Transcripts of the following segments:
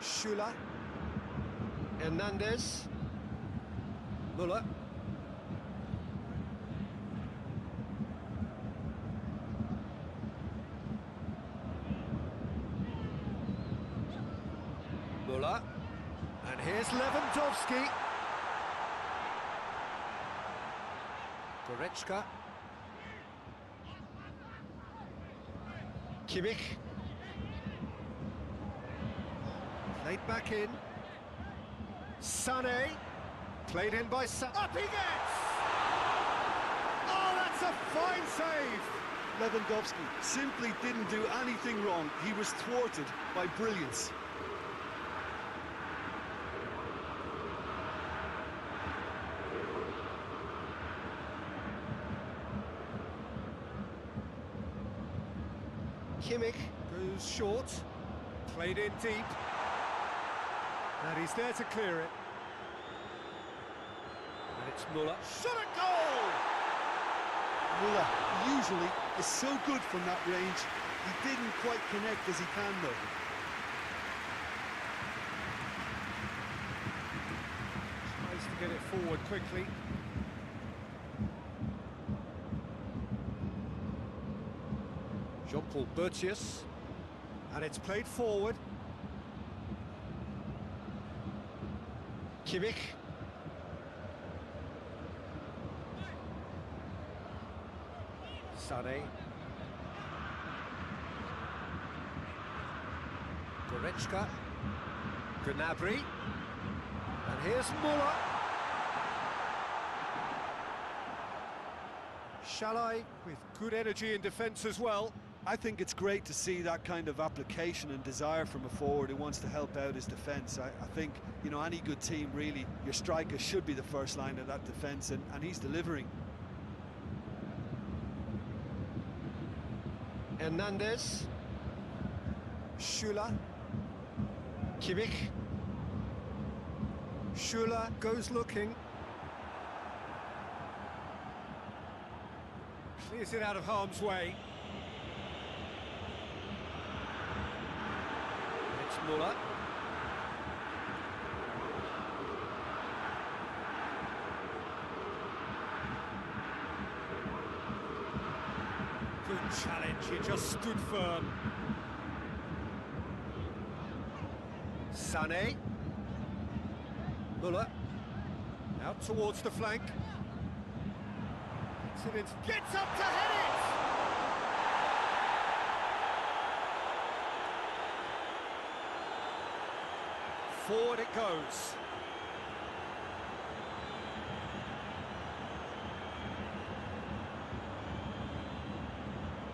Schüller. Hernandez. Müller. Müller. And here's Lewandowski. Goretzka. Kimmich. Played back in. Sané. Played in by Up he gets! Oh, that's a fine save! Lewandowski simply didn't do anything wrong. He was thwarted by brilliance. Kimmich goes short, played in deep, and he's there to clear it. And it's Müller. Shot a goal! Müller usually is so good from that range. He didn't quite connect as he can though. Tries to get it forward quickly. Jean-Paul Bertius, and it's played forward. Kimmich. Sané. Goretzka. Gnabry. And here's Müller. Shalai with good energy in defence as well. I think it's great to see that kind of application and desire from a forward who wants to help out his defence. I think, you know, any good team, really, your striker should be the first line of that defence, and he's delivering. Hernandez. Schüller. Kimmich. Schüller goes looking. Clears it out of harm's way. Müller. Good challenge, he just stood firm. Sané. Müller. Out towards the flank. Gets up to head it! Forward it goes.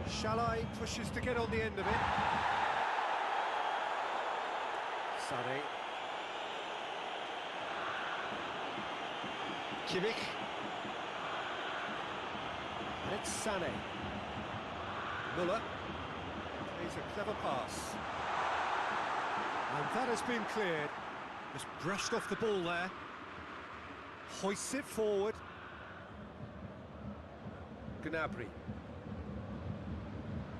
Shalai pushes to get on the end of it. Sané. Kimmich. And it's Sané. Müller. Plays a clever pass. And that has been cleared. Just brushed off the ball there. Hoists it forward. Gnabry.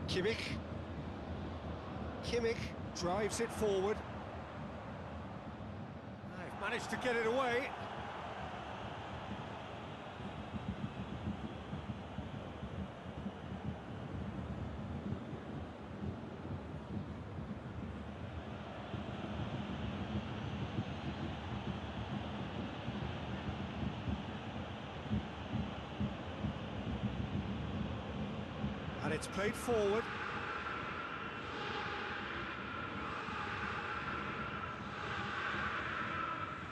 Kimmich. Kimmich drives it forward. They've managed to get it away. And it's played forward.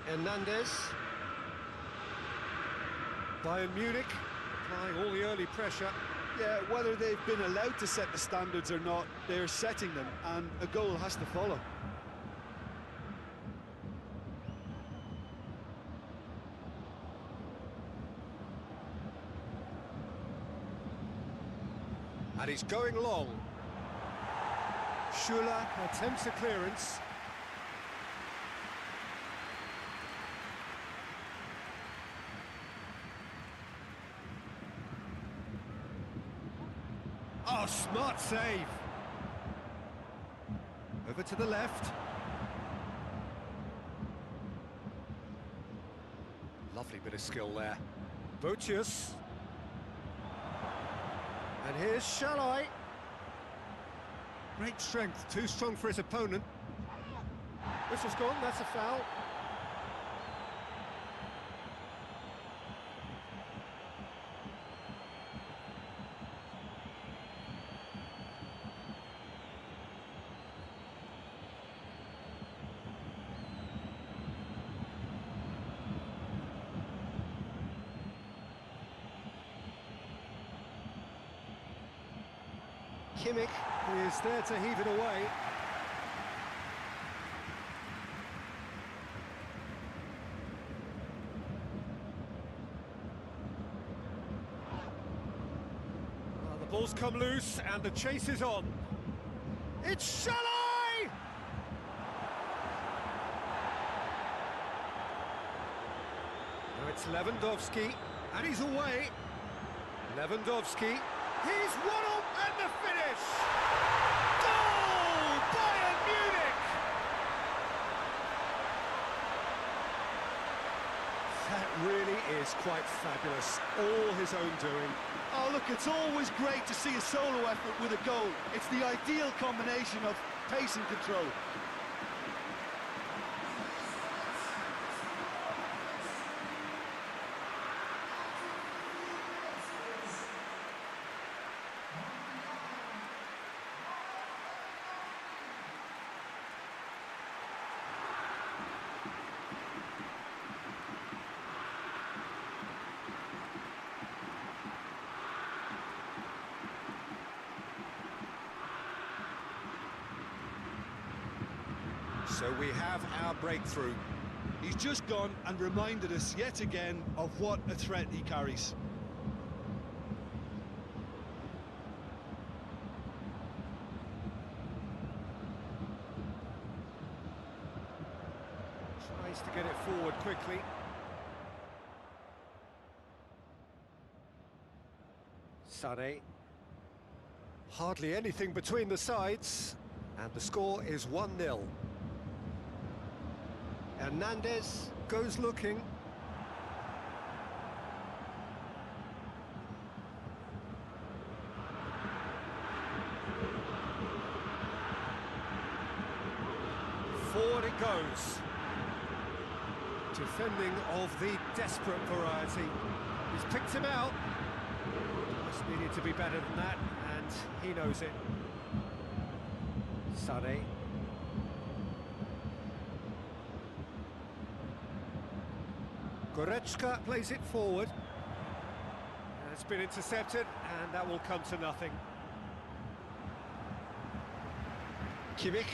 Hernandez. Bayern Munich applying all the early pressure. Yeah, whether they've been allowed to set the standards or not, they're setting them, and a goal has to follow. And he's going long. Schüller attempts a clearance. Oh, smart save. Over to the left. Lovely bit of skill there. Botius. And here's Shalai. Great strength, too strong for his opponent. Whistle's gone, that's a foul. Kimmich is there to heave it away. Well, the ball's come loose and the chase is on. It's Shalai! Now it's Lewandowski, and he's away. Lewandowski. He's one up and the finish! Goal! Bayern Munich! That really is quite fabulous. All his own doing. Oh, look, it's always great to see a solo effort with a goal. It's the ideal combination of pace and control. So we have our breakthrough. He's just gone and reminded us yet again of what a threat he carries. Tries to get it forward quickly. Sané. Hardly anything between the sides, and the score is 1-0. Hernandez goes looking. Forward it goes. Defending of the desperate variety. He's picked him out. Just needed to be better than that, and he knows it. Sané. Goretzka plays it forward. And it's been intercepted, and that will come to nothing. Kimmich.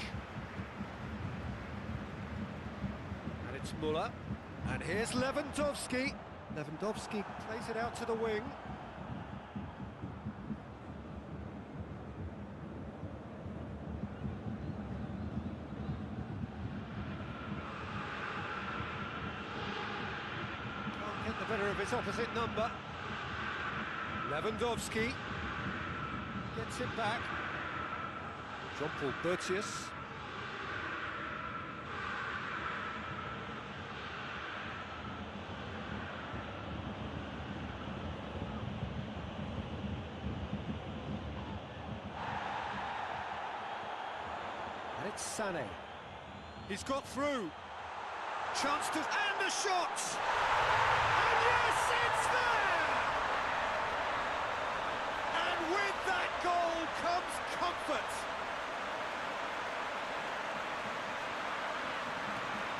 And it's Müller. And here's Lewandowski. Lewandowski plays it out to the wing. Get the better of his opposite number. Lewandowski gets it back. Jean-Paul Botius. And it's Sané. He's got through. Chance to... and the shot! And yes, it's there! And with that goal comes comfort.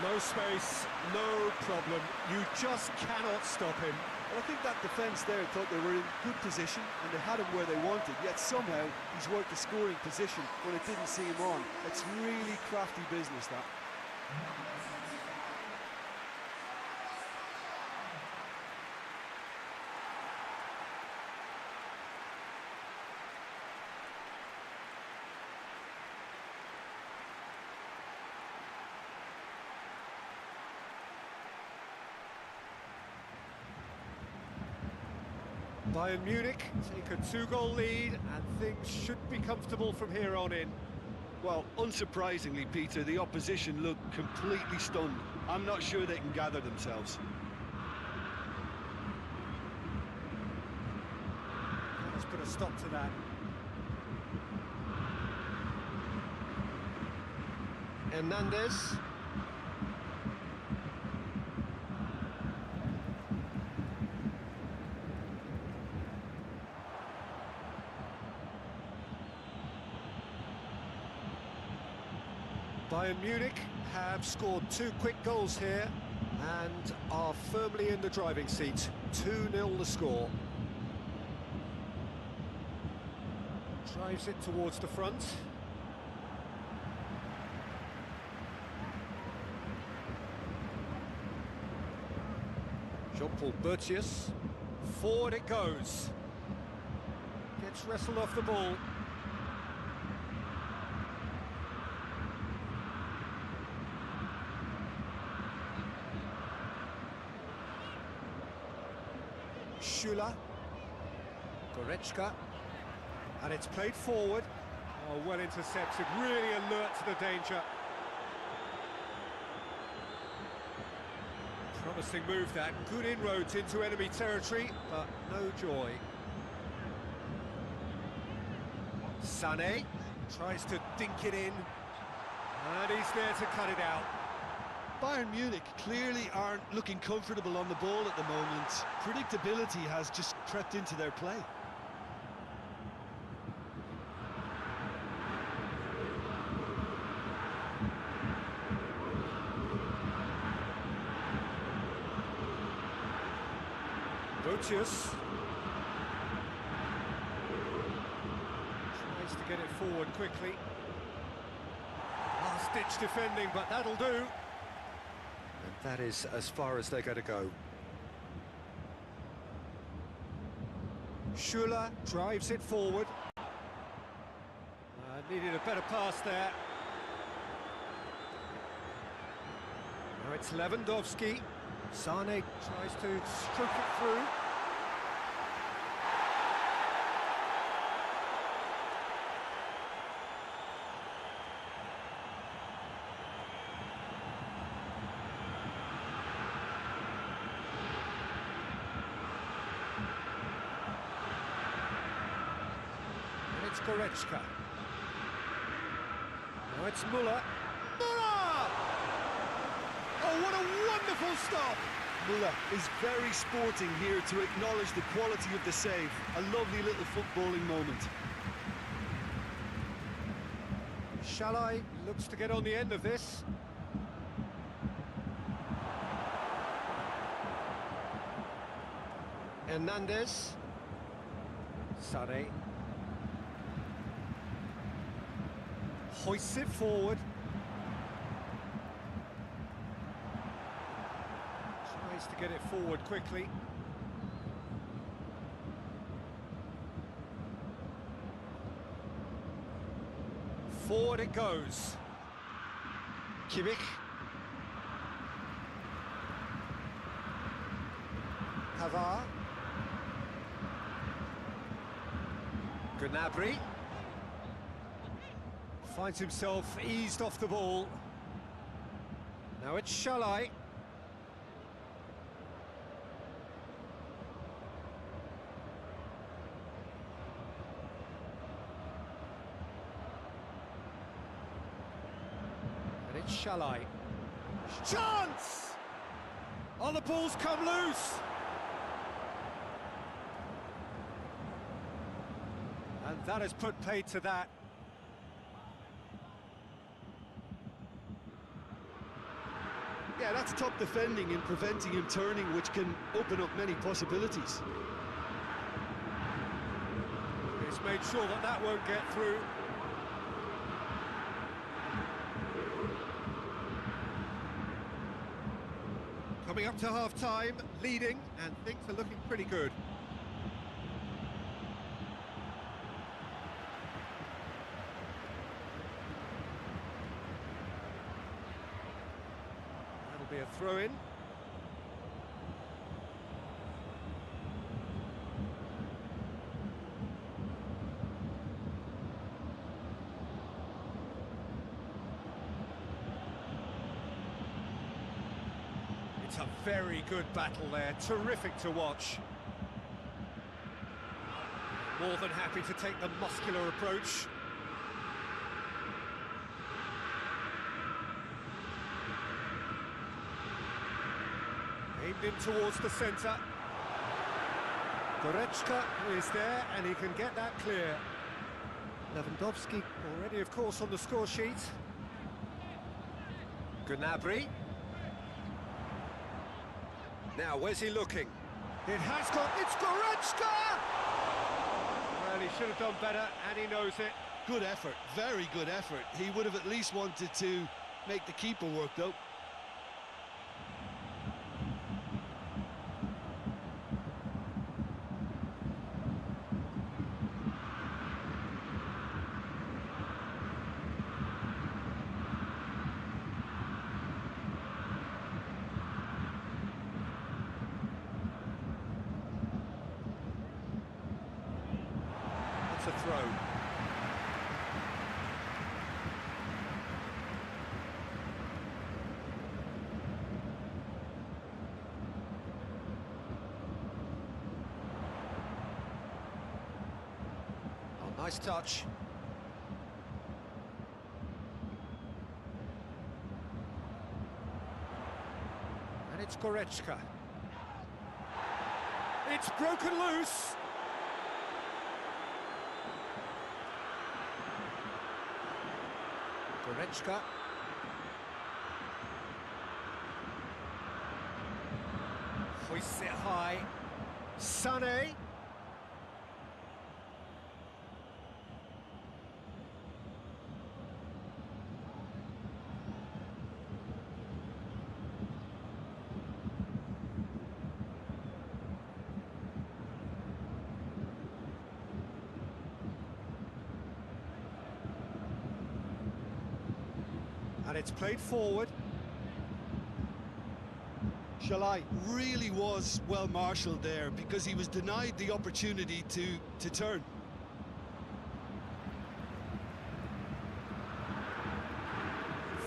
No space, no problem. You just cannot stop him. Well, I think that defence there thought they were in good position and they had him where they wanted, yet somehow he's worked a scoring position when it didn't see him on. It's really crafty business, that. Bayern Munich take a 2-goal lead, and things should be comfortable from here on in. Well, unsurprisingly, Peter, the opposition look completely stunned. I'm not sure they can gather themselves. a stop to that. Hernandez. Bayern Munich have scored 2 quick goals here and are firmly in the driving seat. 2-0 the score. Drives it towards the front. Jean-Paul Bertius. Forward it goes. Gets wrestled off the ball. Schüller, Goretzka, and it's played forward. Oh, well intercepted, really alert to the danger. Promising move that, good inroads into enemy territory, but no joy. Sané tries to dink it in, and he's there to cut it out. Bayern Munich clearly aren't looking comfortable on the ball at the moment. Predictability has just crept into their play. Bertius tries to get it forward quickly. Last-ditch defending, but that'll do. And that is as far as they're going to go. Schüller drives it forward. Needed a better pass there. Now it's Lewandowski. Sané tries to stroke it through. It's Goretzka. Now it's MURAH. MURAH! Oh, what a wonderful stop! MURAH is very sporting here to acknowledge the quality of the save. A lovely little footballing moment. Shalai looks to get on the end of this. Hernandez. Sané. Hoists it forward. Tries to get it forward quickly. Forward it goes. KLIK. Pavard. Gnabry. Finds himself eased off the ball. Now it's Shalai. And it's Shalai. Chance! Oh, the ball's come loose! And that has put paid to that. Yeah, that's top defending and preventing him turning, which can open up many possibilities. He's made sure that that won't get through. Coming up to half-time, leading, and things are looking pretty good. Be a throw-in. It's a very good battle there, terrific to watch. More than happy to take the muscular approach. Aimed in towards the centre. Goretzka is there, and he can get that clear. Lewandowski already, of course, on the score sheet. Gnabry. Now, where's he looking? It has got... It's Goretzka! Well, he should have done better, and he knows it. Good effort, very good effort. He would have at least wanted to make the keeper work, though. A throw. Oh, nice touch. And it's Goretzka. It's broken loose. Goretzka. Hoists it high. Sané. And it's played forward. Shalai really was well marshalled there because he was denied the opportunity to turn.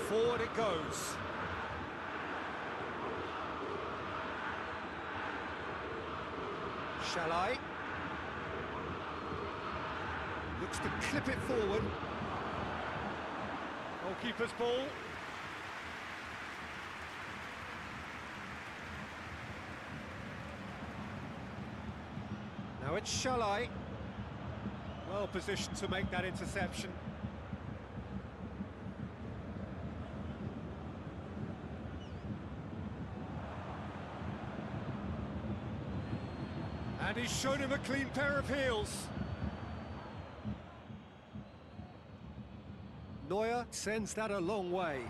Forward it goes. Shalai looks to clip it forward. Goalkeeper's ball. Now it's Shalai. Well positioned to make that interception. And he's shown him a clean pair of heels. Neuer sends that a long way.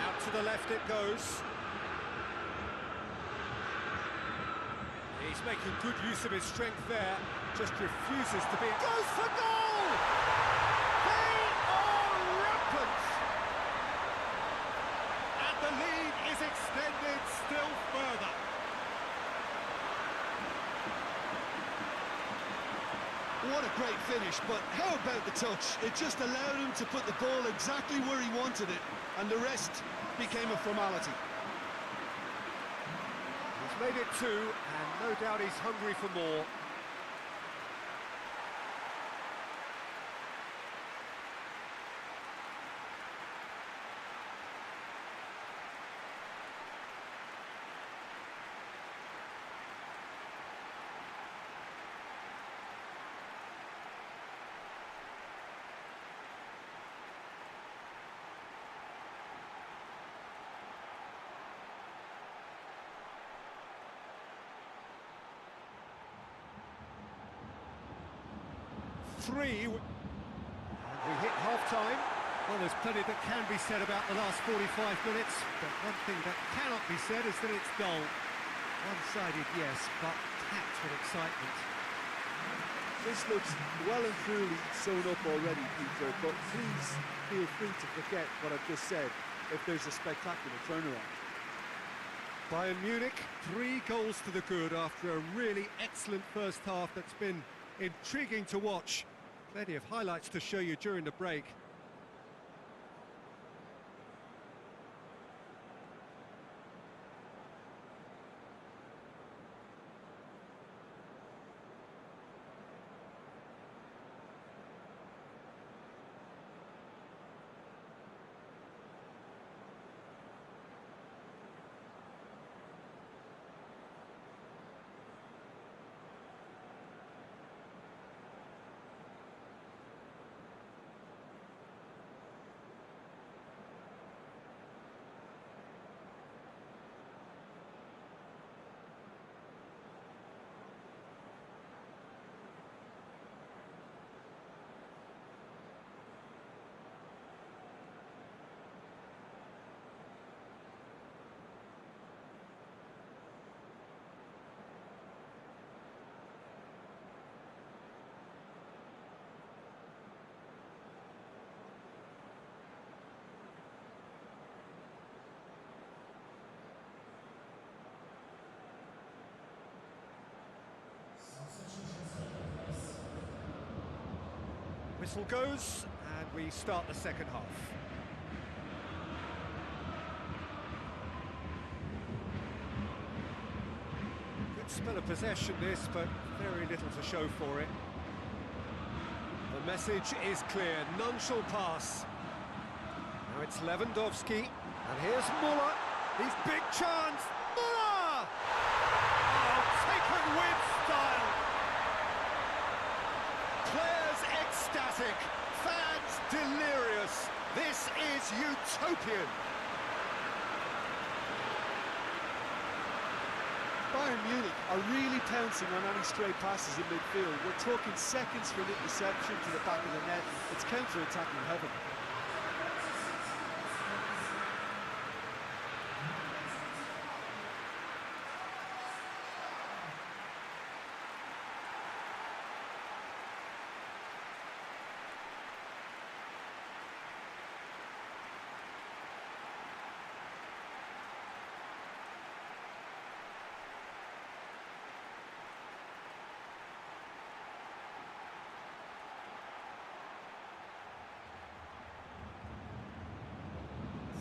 Out to the left it goes. He's making good use of his strength there. Just refuses to be... Goes for goal! They are rampant! And the lead is extended still further. What a great finish, but how about the touch? It just allowed him to put the ball exactly where he wanted it, and the rest became a formality. He's made it two, and no doubt he's hungry for more. Three, and we hit half-time. Well, there's plenty that can be said about the last 45 minutes, but one thing that cannot be said is that it's dull. One-sided, yes, but packed with excitement. This looks well and truly sewn up already, Peter, but please feel free to forget what I've just said if there's a spectacular turnaround. Bayern Munich, 3 goals to the good after a really excellent first half that's been intriguing to watch. Plenty of highlights to show you during the break. Whistle goes, and we start the second half. Good spell of possession this, but very little to show for it. The message is clear, none shall pass. Now it's Lewandowski, and here's MURAH. His big chance, MURAH! Oh, taken with style. Players ecstatic, fans delirious. This is utopian. Bayern Munich are really pouncing on any stray passes in midfield. We're talking seconds from interception to the back of the net. It's counter-attacking heaven.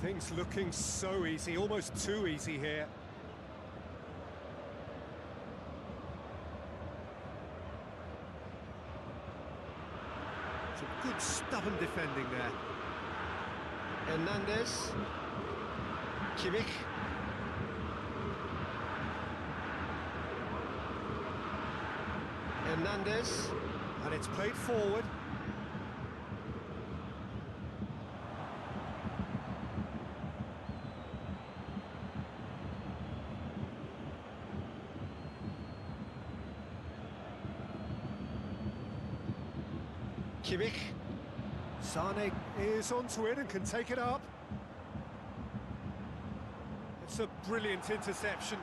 Things looking so easy, almost too easy here. Some good stubborn defending there. Hernandez. Kimmich. Hernandez. And it's played forward. Kimmich. Sane is onto it and can take it up. It's a brilliant interception.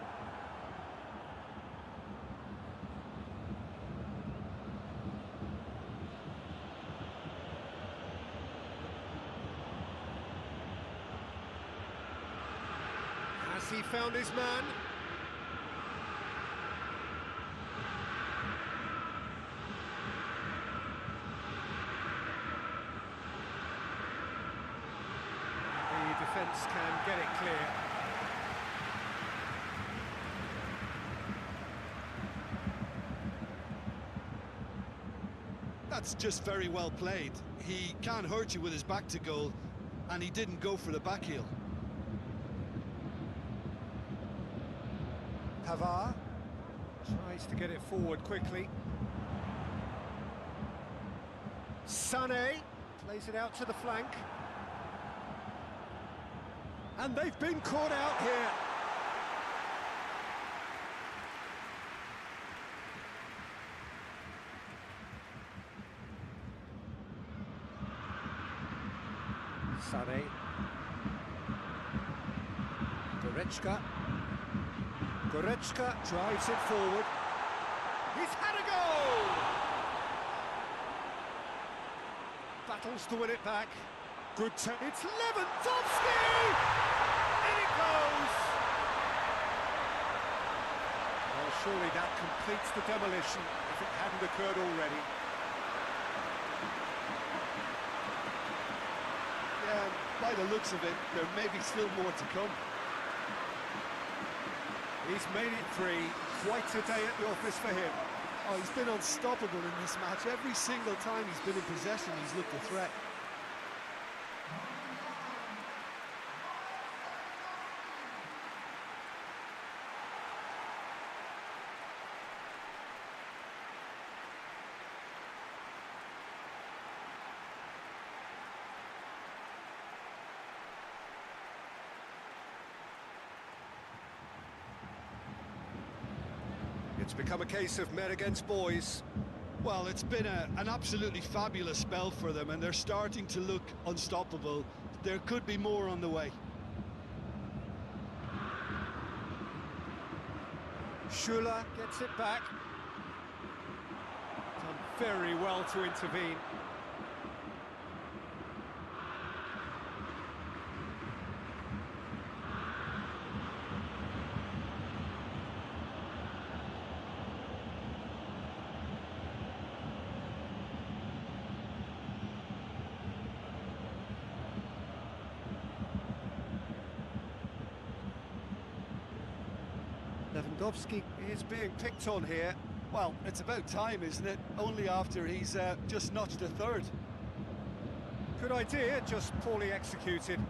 Has he found his man? Defence can get it clear. That's just very well played. He can't hurt you with his back to goal, and he didn't go for the back heel. Pavard tries to get it forward quickly. Sané plays it out to the flank. And they've been caught out here. Sané. Goretzka drives it forward. He's had a goal! Battles to win it back. Good it's Lewandowski! In it goes! Well, surely that completes the demolition if it hadn't occurred already. Yeah, by the looks of it, there may be still more to come. He's made it three. Quite a day at the office for him. Oh, he's been unstoppable in this match. Every single time he's been in possession, he's looked a threat. It's become a case of men against boys. Well, it's been an absolutely fabulous spell for them, and they're starting to look unstoppable. There could be more on the way. Schuller gets it back. Done very well to intervene. Lewandowski. Is being picked on here. Well, it's about time, isn't it? Only after he's just notched a third. Good idea, just poorly executed. And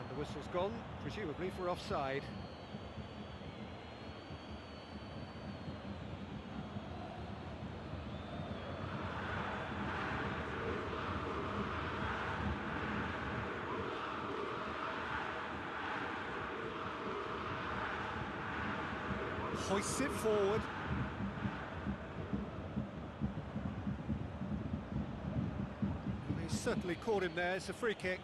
the whistle's gone, presumably for offside. Hoists it forward. He's certainly caught him there. It's a free kick.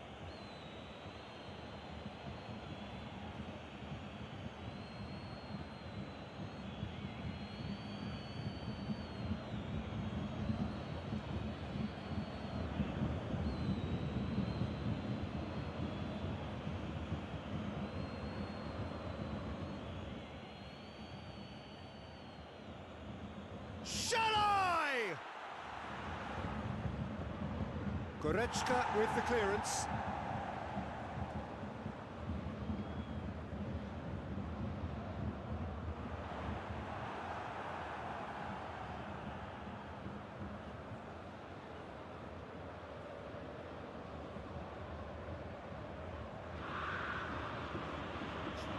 Goretzka with the clearance.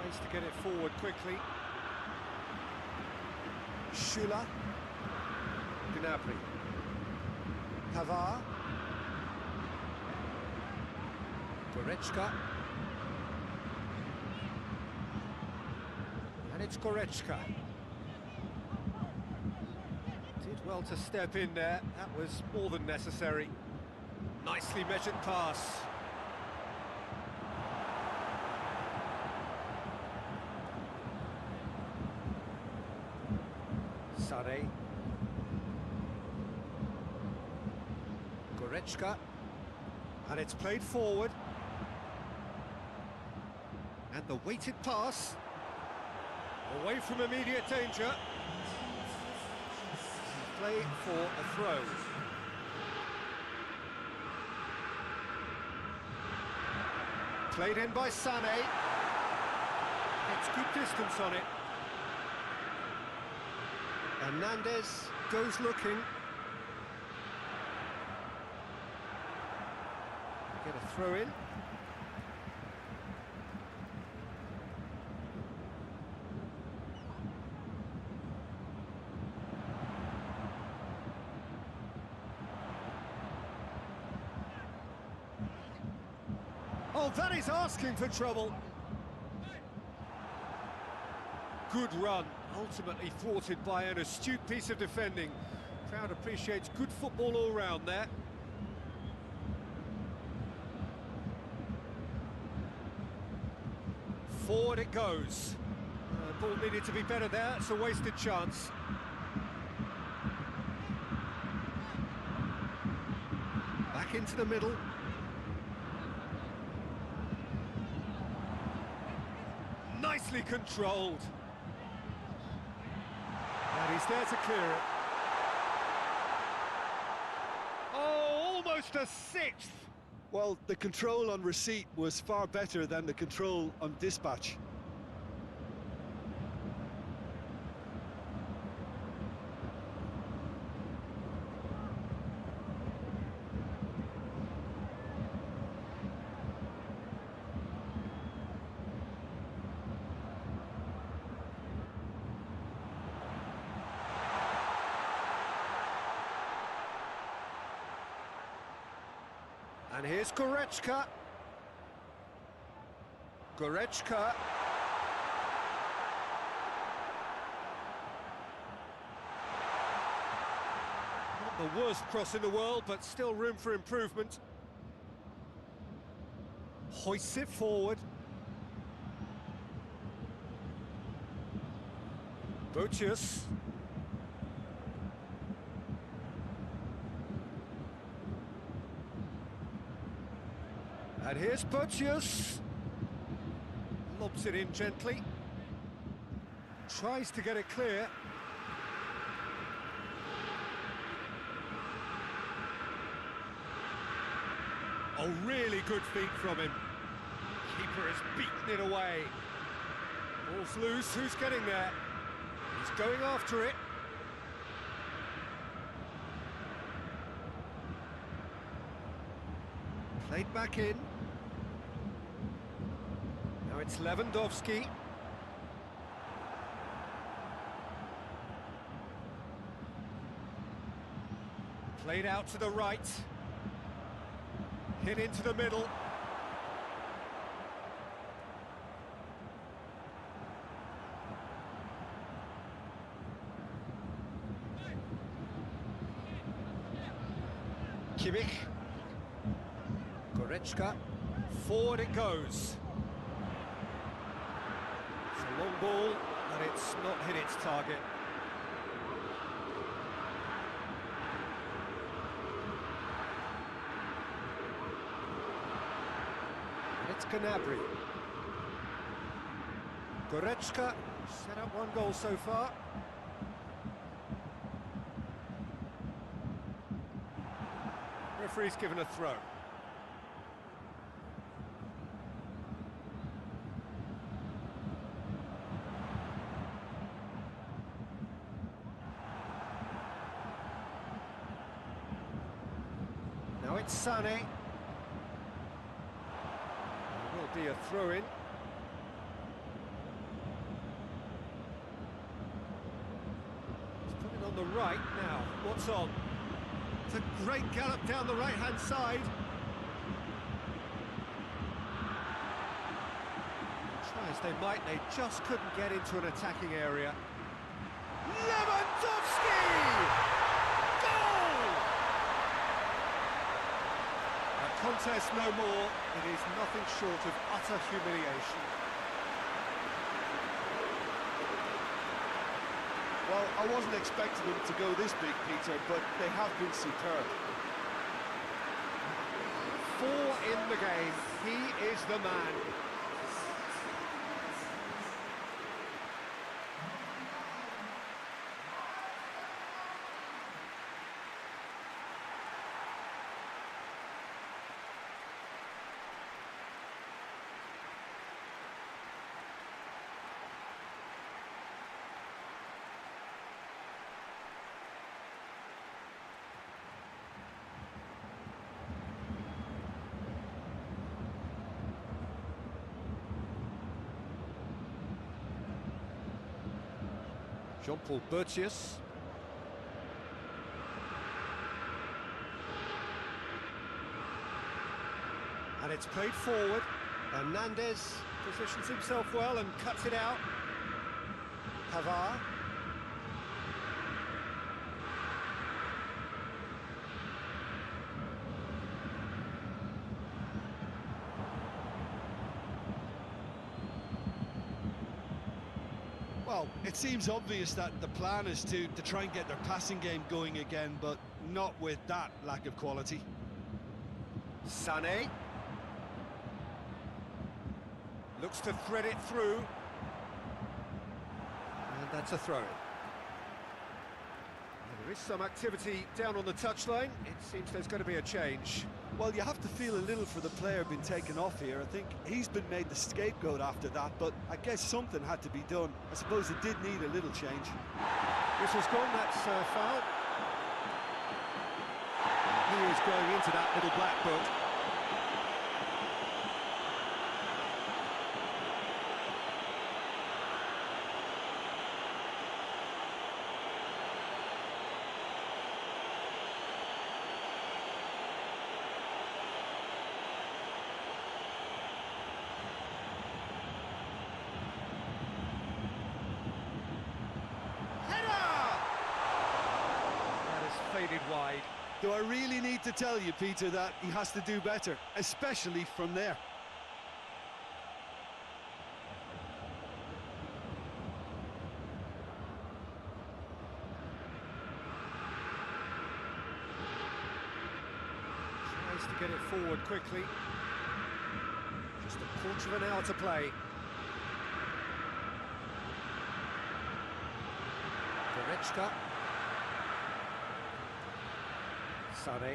Tries to get it forward quickly. Schüller. Gnabry. Pavard. Goretzka. And it's Goretzka. Did well to step in there. That was more than necessary. Nicely measured pass. Sane. Goretzka. And it's played forward. And the weighted pass, away from immediate danger. Play for a throw. Played in by Sane. It's good distance on it. Hernandez goes looking. Get a throw in. Oh, that is asking for trouble. Good run, ultimately thwarted by an astute piece of defending. Crowd appreciates good football all round there. Forward it goes. Ball needed to be better there, it's a wasted chance. Back into the middle. Nicely controlled. And he's there to clear it. Oh, almost a sixth. Well, the control on receipt was far better than the control on dispatch. And here's Goretzka. Goretzka. Not the worst cross in the world, but still room for improvement. Hoists it forward. Botius. And here's Botius. Lobs it in gently. Tries to get it clear. Oh, really good feet from him. Keeper has beaten it away. Ball's loose, who's getting there? He's going after it. Played back in. Now it's Lewandowski. Played out to the right. Hit into the middle. Kimmich. Goretzka. Forward it goes. It's a long ball, but it's not hit its target. And it's Gnabry. Goretzka set up one goal so far. Referee's given a throw. Now it's Sané. There will be a throw-in. He's put it on the right now. What's on? It's a great gallop down the right-hand side. Try as they might, they just couldn't get into an attacking area. Lewandowski! Goal! A contest no more. It is nothing short of utter humiliation. Well, I wasn't expecting them to go this big, Peter, but they have been superb. 4 in the game. He is the man. Jean-Paul Bertius. And it's played forward. Hernandez positions himself well and cuts it out. Pavard. Well, it seems obvious that the plan is to try and get their passing game going again, but not with that lack of quality. Sané. Looks to thread it through. And that's a throw-in. There is some activity down on the touchline. It seems there's going to be a change. Well, you have to feel a little for the player being taken off here. I think he's been made the scapegoat after that, but I guess something had to be done. I suppose it did need a little change. Whistle's gone, that's foul. He is going into that little black book. Faded wide. Do I really need to tell you, Peter, that he has to do better, especially from there? Tries to get it forward quickly. Just a quarter of an hour to play. Goretzka. Sané.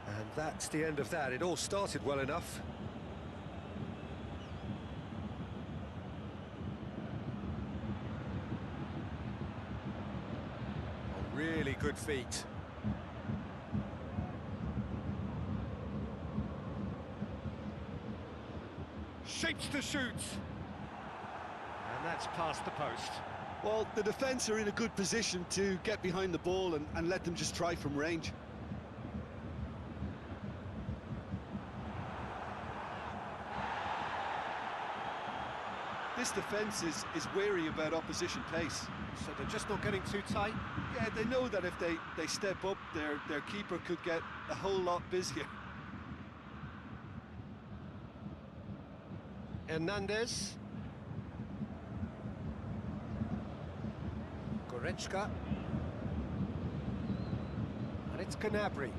And that's the end of that. It all started well enough. Really good feet. Shapes to shoot. And that's past the post. Well, the defence are in a good position to get behind the ball and let them just try from range. This defence is wary about opposition pace. So they're just not getting too tight. Yeah, they know that if they step up, their keeper could get a whole lot busier. Hernandez. Goretzka. And it's Gnabry.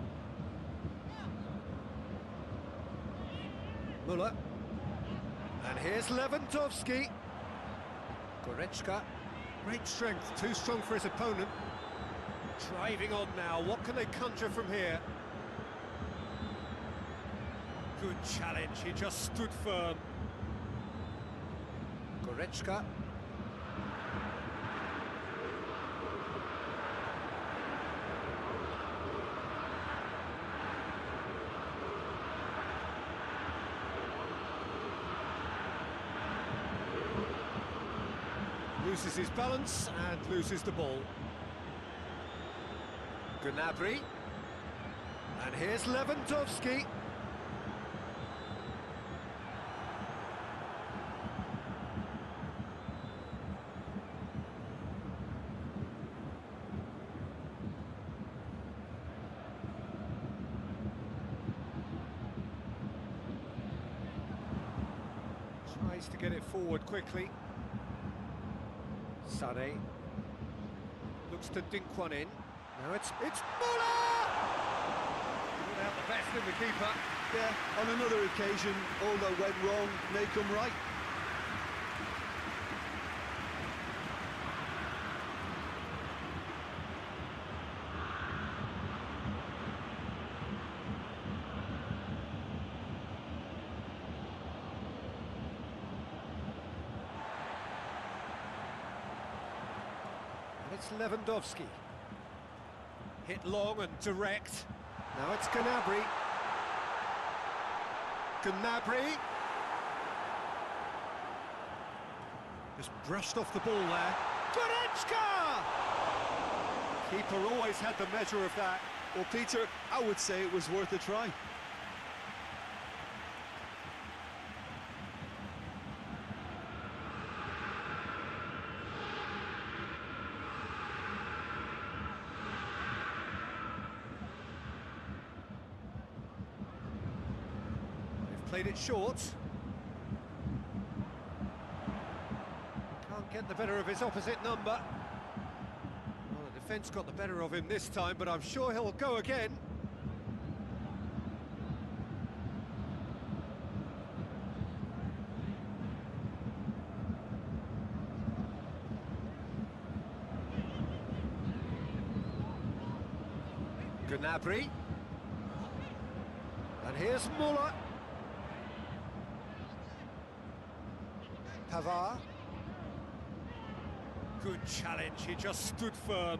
Müller. And here's Lewandowski. Goretzka. Great strength, too strong for his opponent. Driving on now, what can they conjure from here? Good challenge, he just stood firm. Goretzka. Loses his balance and loses the ball. Gnabry. And here's Lewandowski. Tries to get it forward quickly. Sané looks to dink one in. Now it's Müller! Without the best in the keeper. Yeah, on another occasion, all that went wrong may come right. It's Lewandowski. Hit long and direct. Now it's Gnabry. Gnabry. Just brushed off the ball there. Goretzka! Keeper always had the measure of that. Well, Peter, I would say it was worth a try. Played it short. Can't get the better of his opposite number. Well, the defence got the better of him this time, but I'm sure he'll go again. Gnabry. And here's Müller. Pavard. Good challenge, he just stood firm.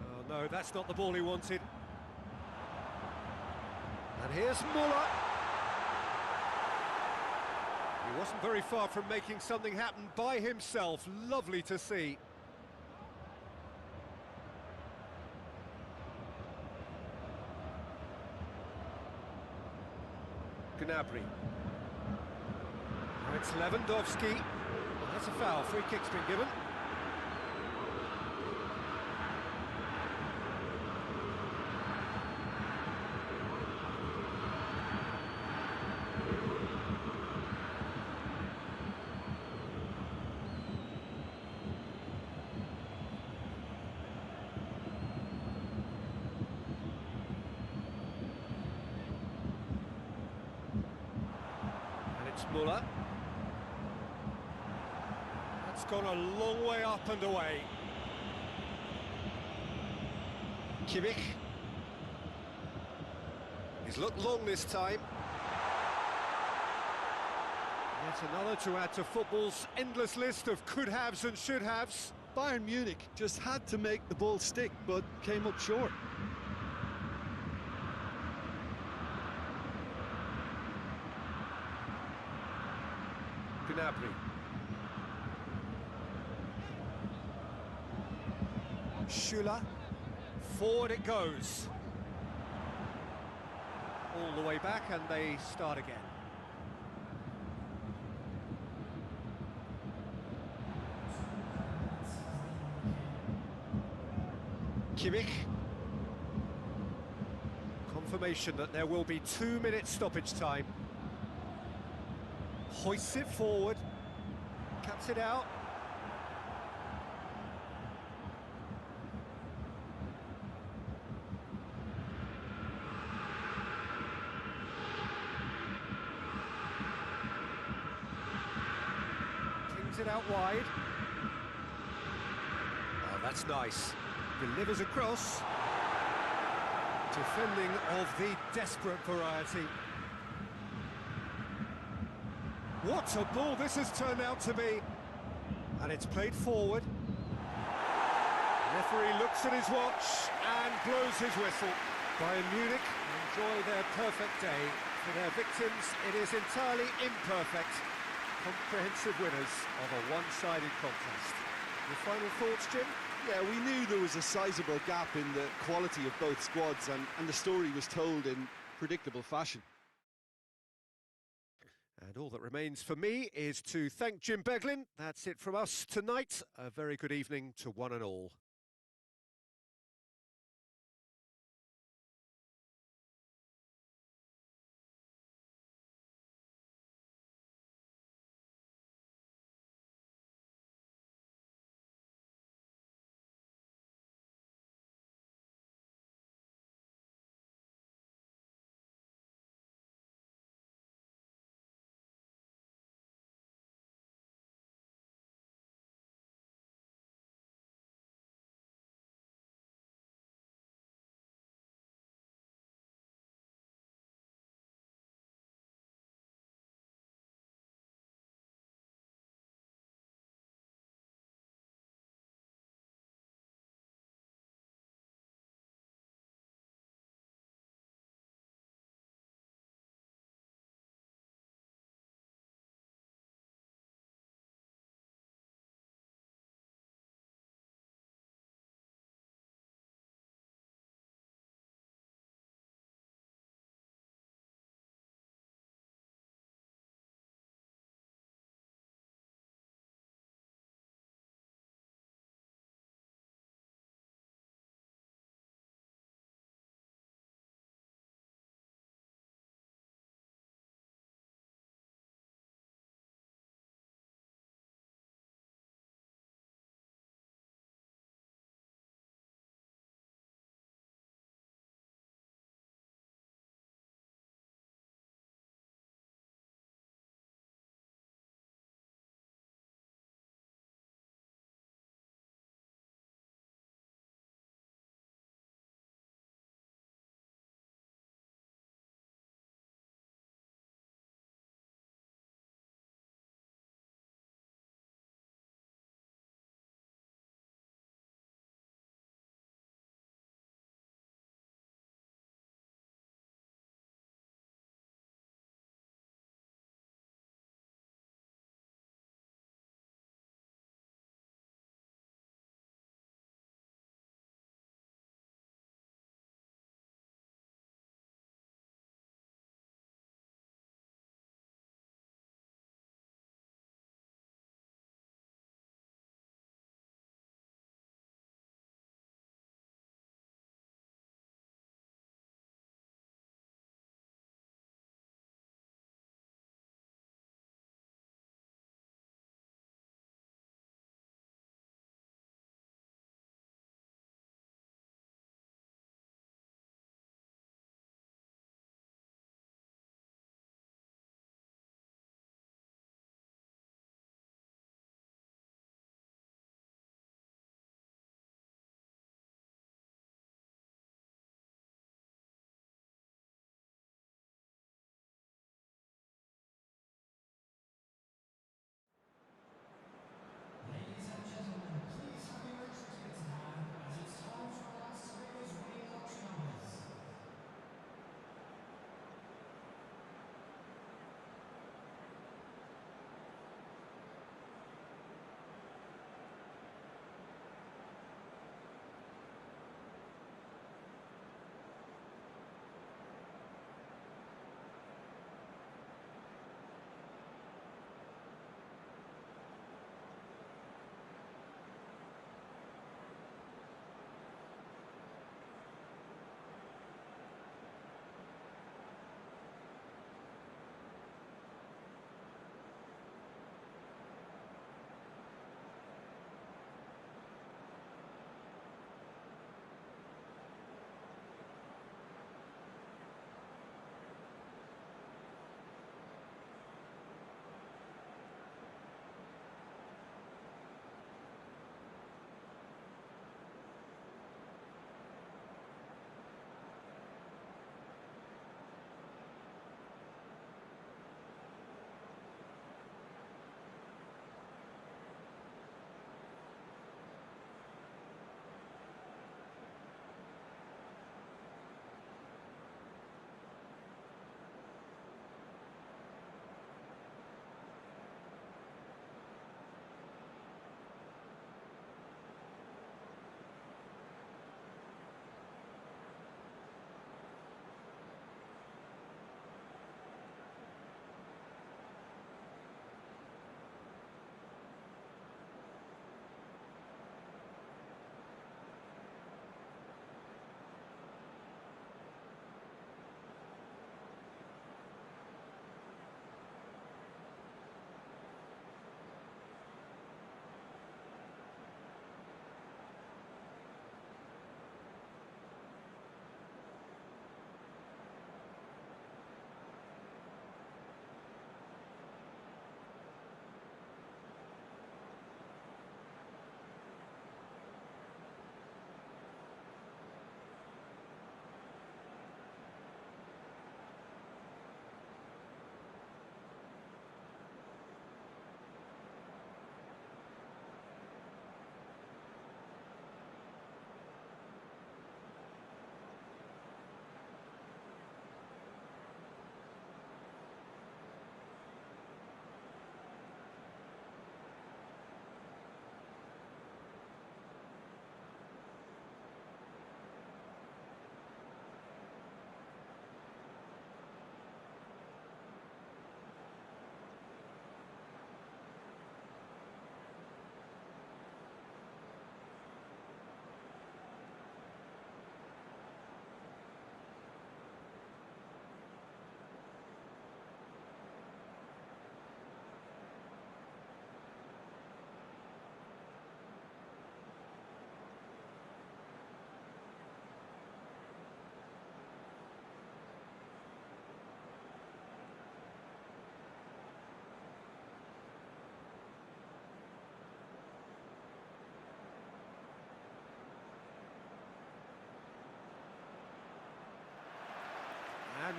Oh no, that's not the ball he wanted. And here's Müller. He wasn't very far from making something happen by himself. Lovely to see. Gnabry. Now it's Lewandowski. Well, that's a foul. Free kick's been given. And it's Müller. That's gone a long way up and away. KIMIK. He's looked long this time. Yet another to add to football's endless list of could-haves and should-haves. Bayern Munich just had to make the ball stick, but came up short. Gnabry. Schüller. Forward it goes. All the way back, and they start again. Kimmich. Confirmation that there will be 2 minutes stoppage time. Hoists it forward. Cuts it out. Kings it out wide. Oh, that's nice. Delivers across. Defending of the desperate variety. What a ball this has turned out to be. And it's played forward. The referee looks at his watch and blows his whistle. Bayern Munich enjoy their perfect day. For their victims, it is entirely imperfect. Comprehensive winners of a one-sided contest. Your final thoughts, Jim? Yeah, we knew there was a sizable gap in the quality of both squads, and the story was told in predictable fashion. And all that remains for me is to thank Jim Beglin. That's it from us tonight. A very good evening to one and all.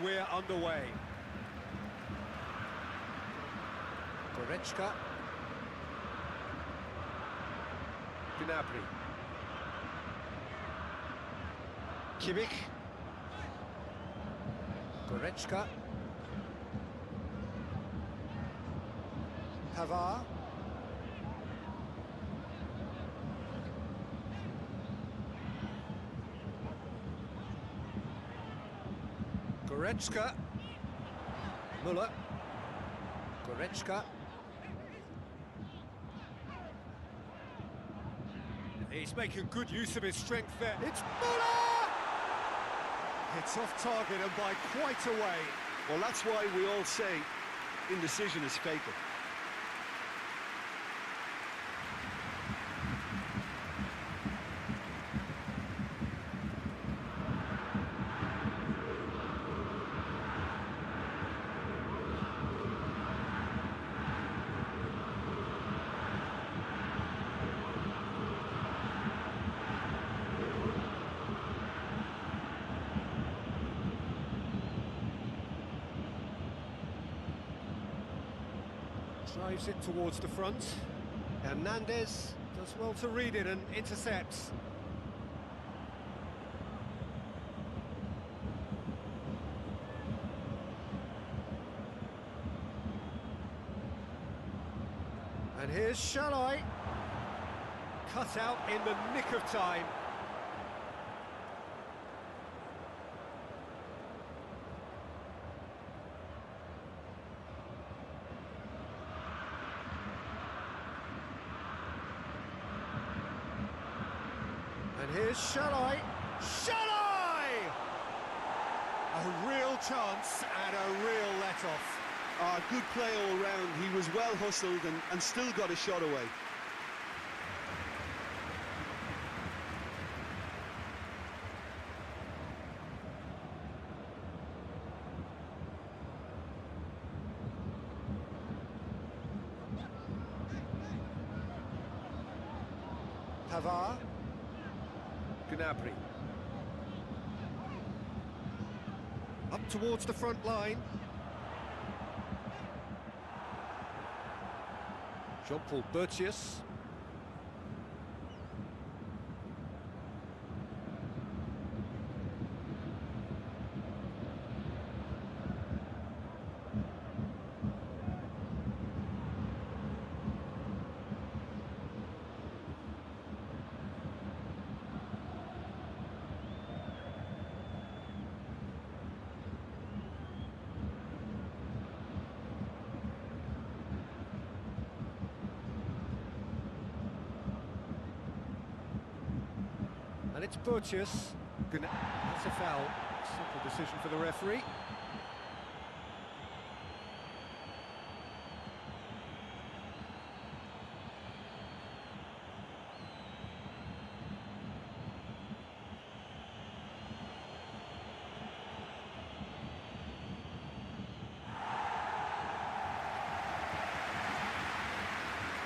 we're underway. Goretzka. Gnabry. Kimmich. Goretzka. Pavard. Goretzka. Müller. Goretzka. He's making good use of his strength there. It's Müller! It's off target and by quite a way. Well, that's why we all say indecision is fatal. Drives it towards the front. Hernandez does well to read it and intercepts. And here's Shalai. Cut out in the nick of time. And here's Shalai. Shalai! A real chance and a real let-off. Good play all round. He was well hustled and still got a shot away. Pavard. Gnabry. Up towards the front line. Jean-Paul Bertius. And it's Bertius. That's a foul. Simple decision for the referee.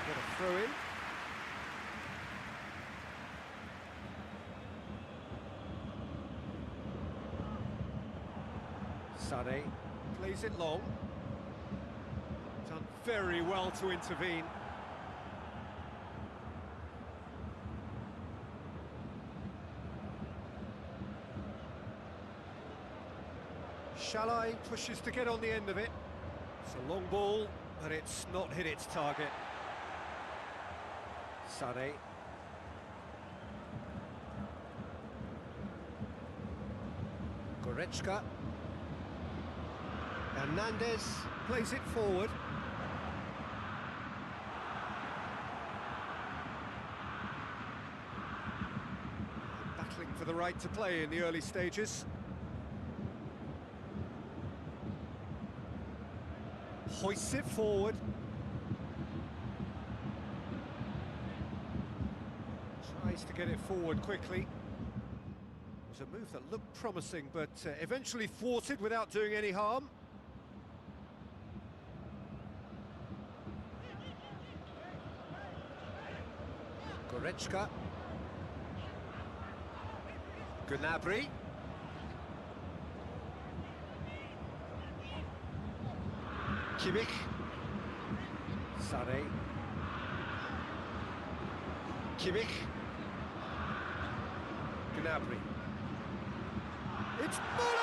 Got a throw in. Sané plays it long. Done very well to intervene. Shalai pushes to get on the end of it. It's a long ball, but it's not hit its target. Sané. Goretzka. Hernandez plays it forward. Battling for the right to play in the early stages. Hoists it forward. Tries to get it forward quickly. It was a move that looked promising, but eventually thwarted without doing any harm. Goretzka. Gnabry. Kimmich. Sané. Kimmich. Gnabry. It's MURAH!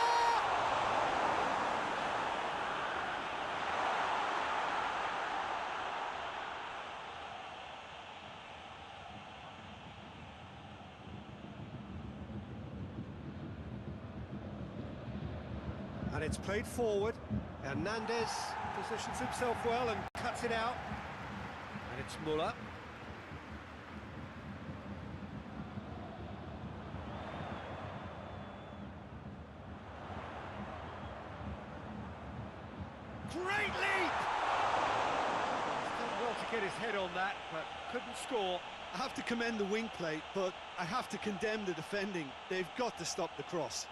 And it's played forward. Hernandez positions himself well and cuts it out. And it's MURAH. Great leap! He's done well to get his head on that, but couldn't score. I have to commend the wing play, but I have to condemn the defending. They've got to stop the cross.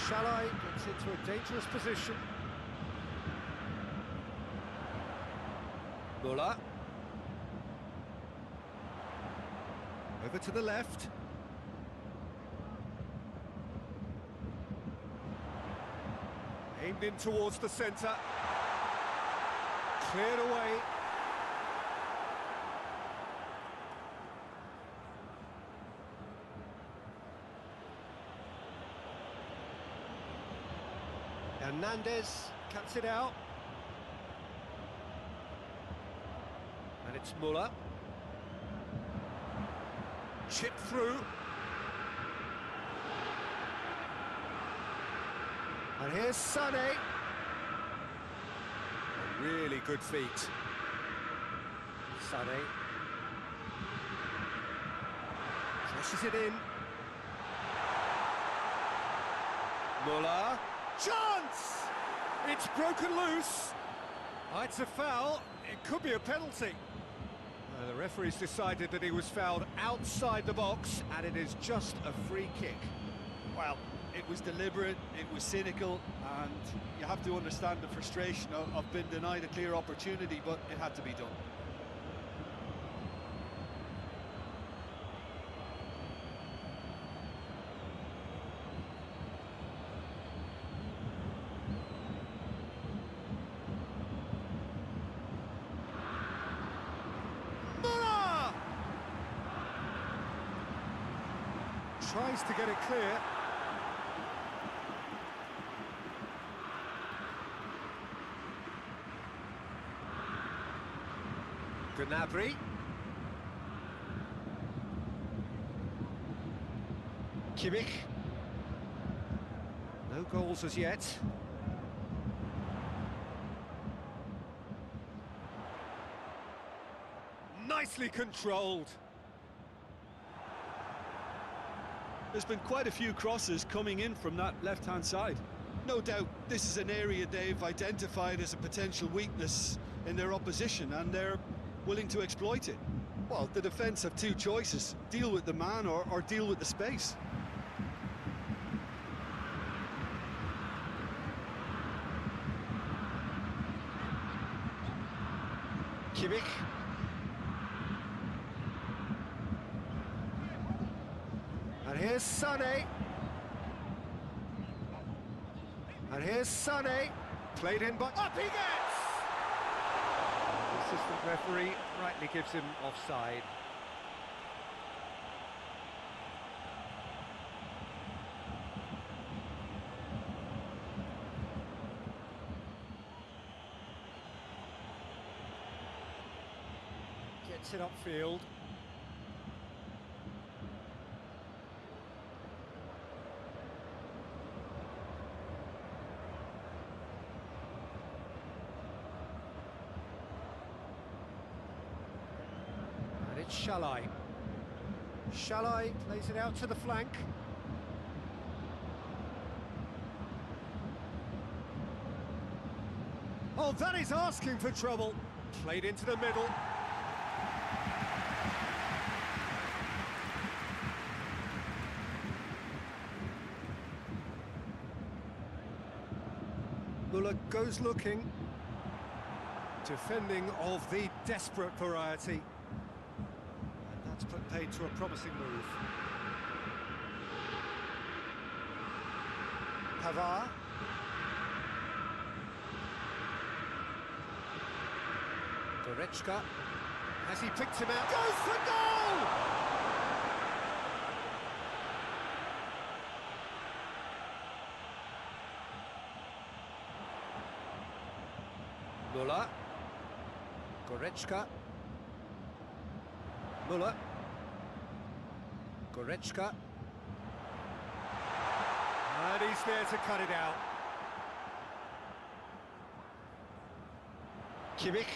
Shalai gets into a dangerous position. MURAH. Over to the left. Aimed in towards the centre. Cleared away. Hernandez cuts it out. And it's MURAH. Chipped through. And here's Sané. A really good feat. Sané. Crosses it in. MURAH. Chance! It's broken loose. Oh, it's a foul. It could be a penalty. The referee's decided that he was fouled outside the box, and it is just a free kick. Well, it was deliberate, it was cynical, and you have to understand the frustration of being denied a clear opportunity, but it had to be done. Tries to get it clear. Gnabry. Kimmich. No goals as yet. Nicely controlled. There's been quite a few crosses coming in from that left-hand side. No doubt this is an area they've identified as a potential weakness in their opposition, and they're willing to exploit it. Well, the defence have two choices: deal with the man or deal with the space. Kimmich. And here's Sané. And here's Sané. Played in by... Up he gets! The assistant referee rightly gives him offside. Gets it upfield. Shalai. Shalai plays it out to the flank. Oh, that is asking for trouble. Played into the middle. Muller goes looking. Defending of the desperate variety. And that's paid to a promising move. Pavard. Goretzka. Has he picked him out? Goes for goal! Muller. Goretzka. Muller. Goretzka. And he's there to cut it out. Kimmich.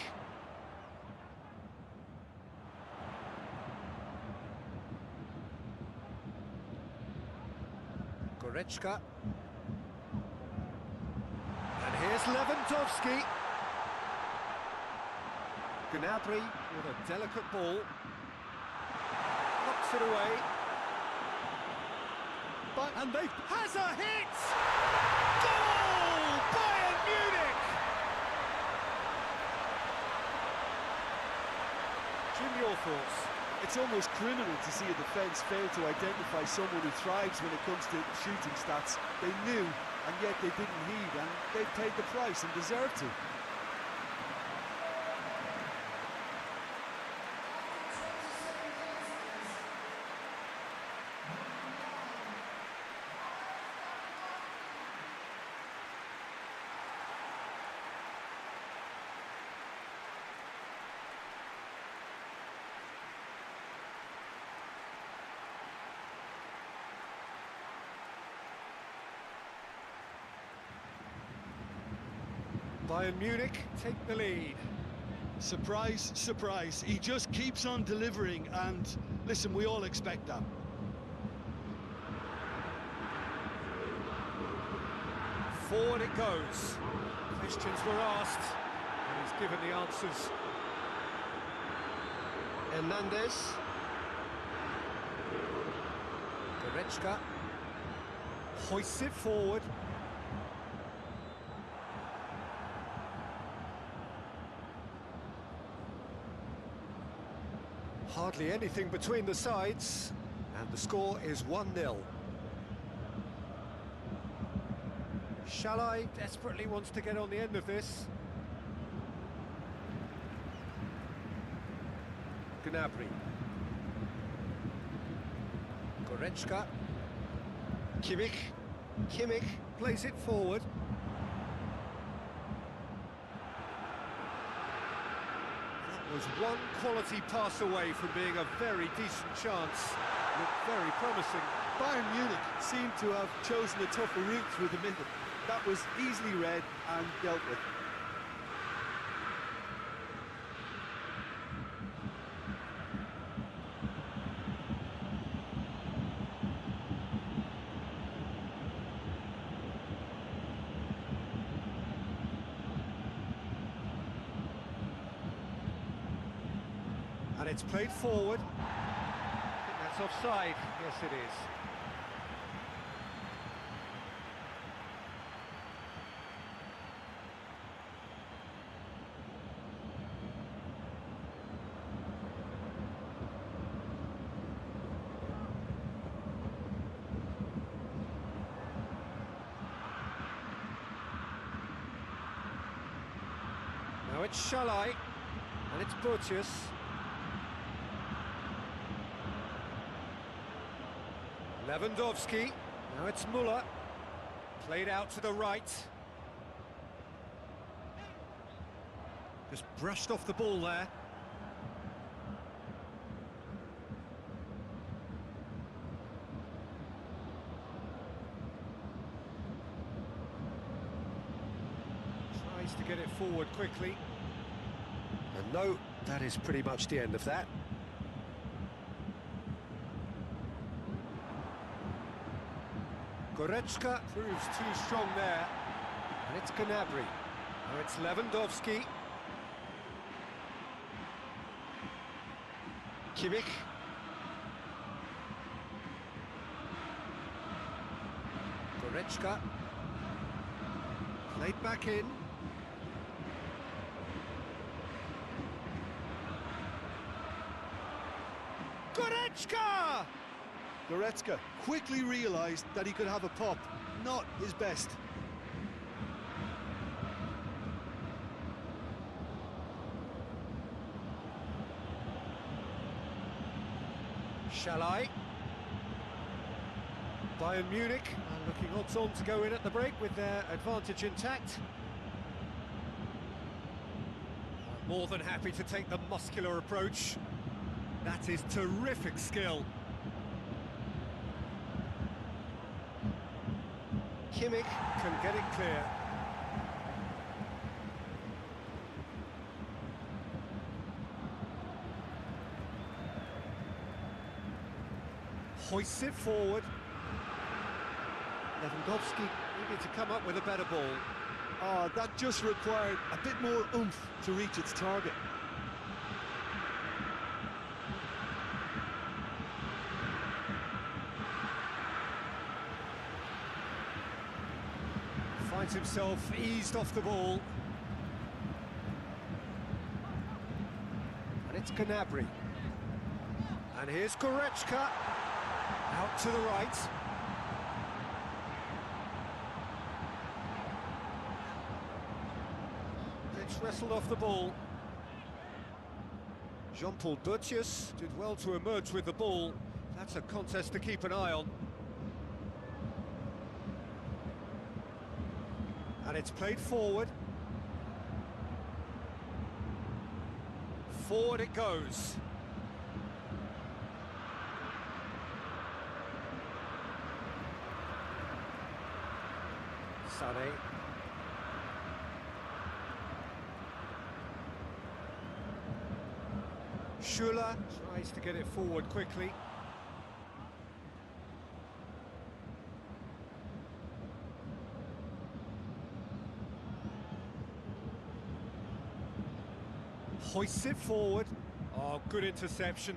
Goretzka. And here's Lewandowski. Gnabry with a delicate ball. Knocks it away. And they... Has a hit! Goal! Bayern Munich! Jim, your thoughts? It's almost criminal to see a defence fail to identify someone who thrives when it comes to shooting stats. They knew, and yet they didn't heed, and they've paid the price and deserve to. Bayern Munich take the lead. Surprise, surprise. He just keeps on delivering, and listen, we all expect that. Forward it goes. Questions were asked, and he's given the answers. Hernandez. Goretzka. Hoists it forward. Hardly anything between the sides, and the score is 1-0. Shalai desperately wants to get on the end of this. Gnabry. Goretzka. Kimmich. Kimmich plays it forward. Was one quality pass away from being a very decent chance. Looked very promising. Bayern Munich seemed to have chosen a tougher route through the middle. That was easily read and dealt with. And it's played forward. I think that's offside. Yes, it is. Now it's Shalai, and it's Boetius. Lewandowski, now it's Muller, played out to the right. Just brushed off the ball there. Tries to get it forward quickly. And no, that is pretty much the end of that. Goretzka proves too strong there, and it's Gnabry. Now it's Lewandowski. Kimmich. Goretzka. Played back in. Goretzka! Goretzka quickly realised that he could have a pop. Not his best. Shall I? Bayern Munich are looking odds-on to go in at the break with their advantage intact. More than happy to take the muscular approach. That is terrific skill. Kimmich can get it clear. Hoists it forward. Lewandowski needed to come up with a better ball. Oh, that just required a bit more oomph to reach its target. Finds himself eased off the ball. And it's Gnabry. And here's Goretzka. Out to the right. It's wrestled off the ball. Jean-Paul Bertius did well to emerge with the ball. That's a contest to keep an eye on. And it's played forward. Forward it goes. Sané. Schuller tries to get it forward quickly. Hoists it forward. Oh, good interception.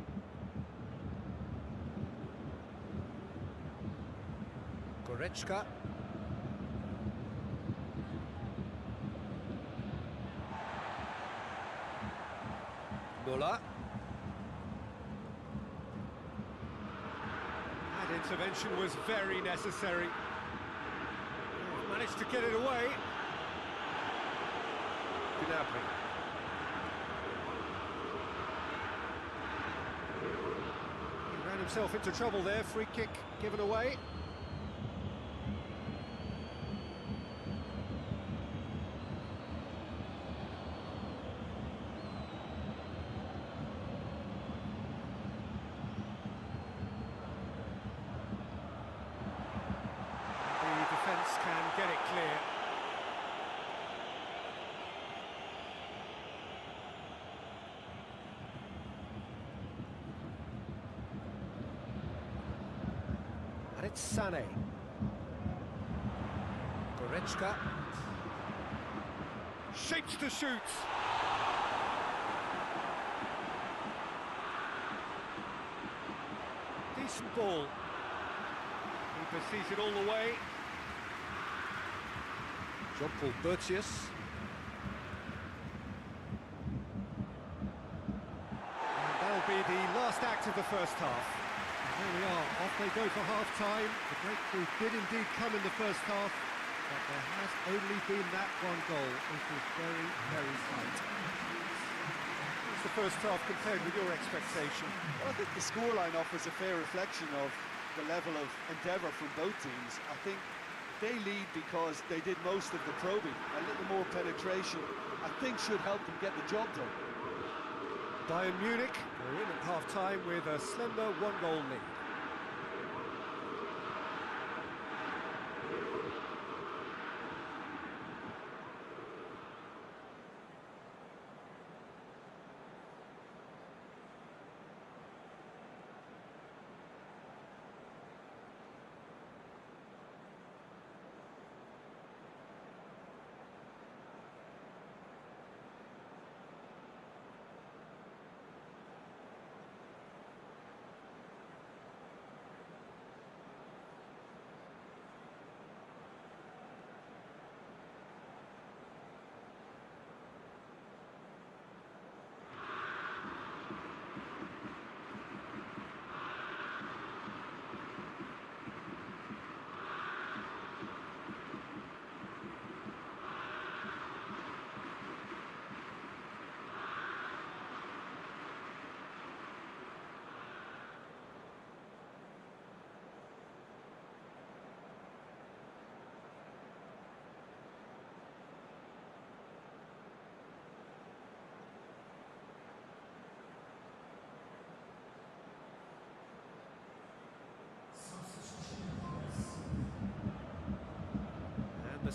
Goretzka. MURAH. That intervention was very necessary. Managed to get it away. Gnabry. He ran himself into trouble there. Free kick given away. Can get it clear. And it's Sané. Goretzka. Shapes to shoot. Decent ball. Keeper sees it all the way. Jean-Paul Bertius. And that'll be the last act of the first half. There we are, off they go for half-time. The breakthrough did indeed come in the first half, but there has only been that one goal. It was very, very tight. What's the first half compared with your expectation? Well, I think the scoreline offers a fair reflection of the level of endeavour from both teams. I think they lead because they did most of the probing. A little more penetration, I think, should help them get the job done. Bayern Munich are in at half-time with a slender one-goal lead.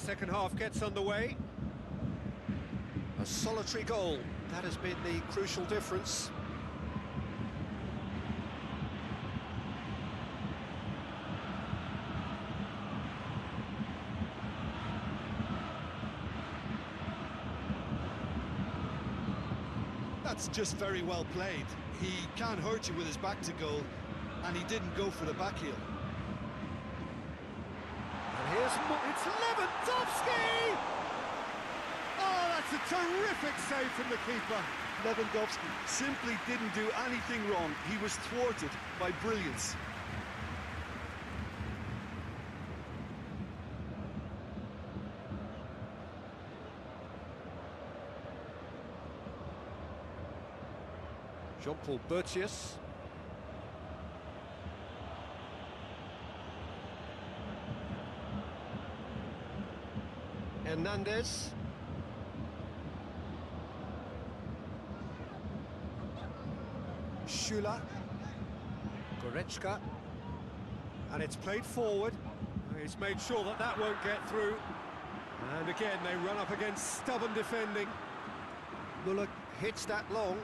second half gets underway. A solitary goal, that has been the crucial difference. That's just very well played. He can't hurt you with his back to goal, and he didn't go for the back heel. And it's Lewandowski! Oh, that's a terrific save from the keeper. Lewandowski simply didn't do anything wrong. He was thwarted by brilliance. Jean-Paul Bertius. Hernandez. Schüller. Goretzka. And it's played forward. He's made sure that that won't get through. And again, they run up against stubborn defending. Müller hits that long.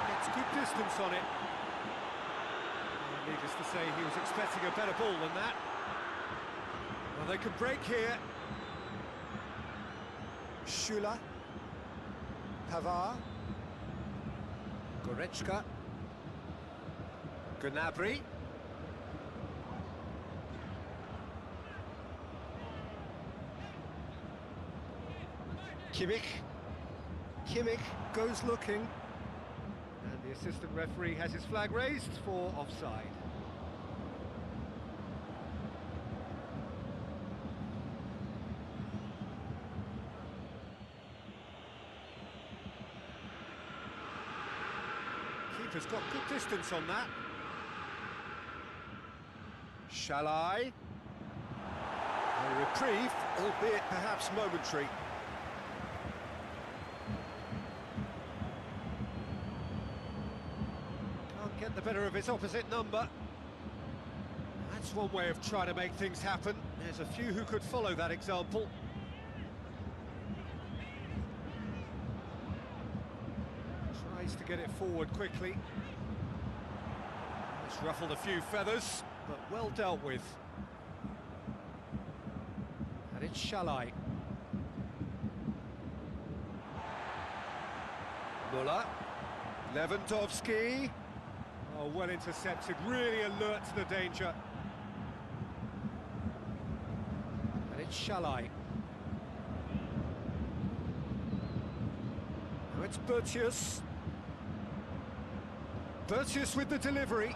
Gets good distance on it. Needless to say, he was expecting a better ball than that. Well, they could break here. Schüller. Pavard. Goretzka. Gnabry. Kimmich goes looking. And the assistant referee has his flag raised for offside. Keeper's got good distance on that. Shall I? A reprieve, albeit perhaps momentary. Can't get the better of his opposite number. That's one way of trying to make things happen. There's a few who could follow that example. Tries to get it forward quickly. It's ruffled a few feathers, but well dealt with. And it's Shalai. Müller. Lewandowski. Oh, well intercepted, really alert to the danger. And it's Shalai. Now it's Bertius. Bertius with the delivery.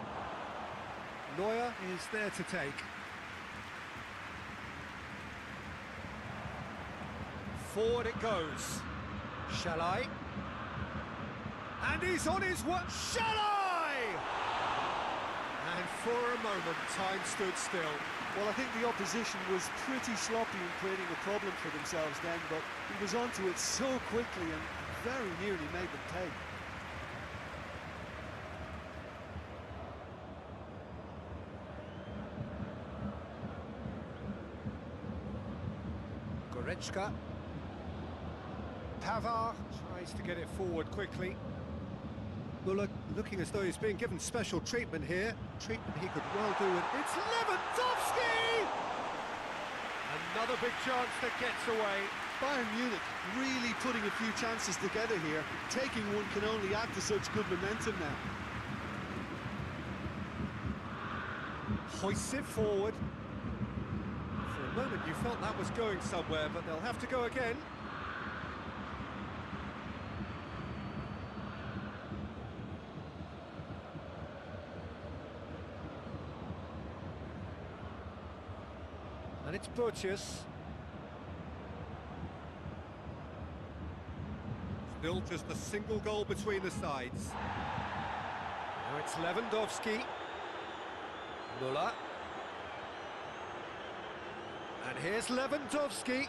Neuer is there to take. Forward it goes. Shalai. And he's on his way. Shalai! And for a moment, time stood still. Well, I think the opposition was pretty sloppy in creating a problem for themselves then, but he was onto it so quickly and very nearly made them pay. Goretzka. Pavard tries to get it forward quickly. Müller looking as though he's being given special treatment here. Treatment he could well do with. It's Lewandowski! Another big chance that gets away. Bayern Munich really putting a few chances together here. Taking one can only add to such good momentum now. Hoists it forward. For a moment you felt that was going somewhere, but they'll have to go again. And it's Bertius. Still just a single goal between the sides. Now it's Lewandowski. Müller. And here's Lewandowski.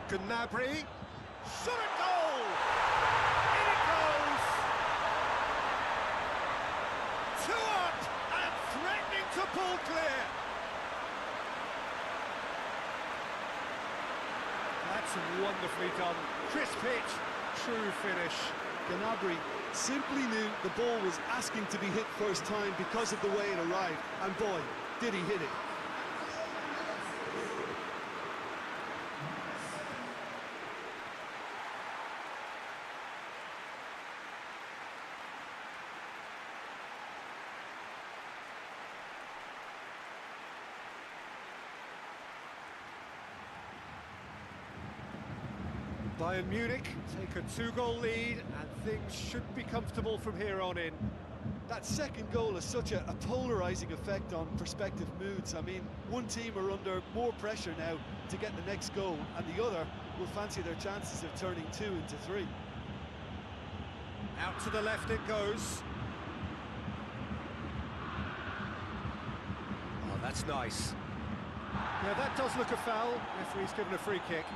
Gnabry. Shot at goal! In it goes! 2 up and threatening to pull clear. wonderfully done. Crisp hit, true finish. Gnabry simply knew the ball was asking to be hit first time because of the way it arrived, and boy, did he hit it. Bayern Munich take a 2-goal lead, and things should be comfortable from here on in. That second goal has such a polarising effect on prospective moods. I mean, one team are under more pressure now to get the next goal, and the other will fancy their chances of turning 2 into 3. Out to the left it goes. Oh, that's nice. Yeah, that does look a foul. Referee's given a free kick.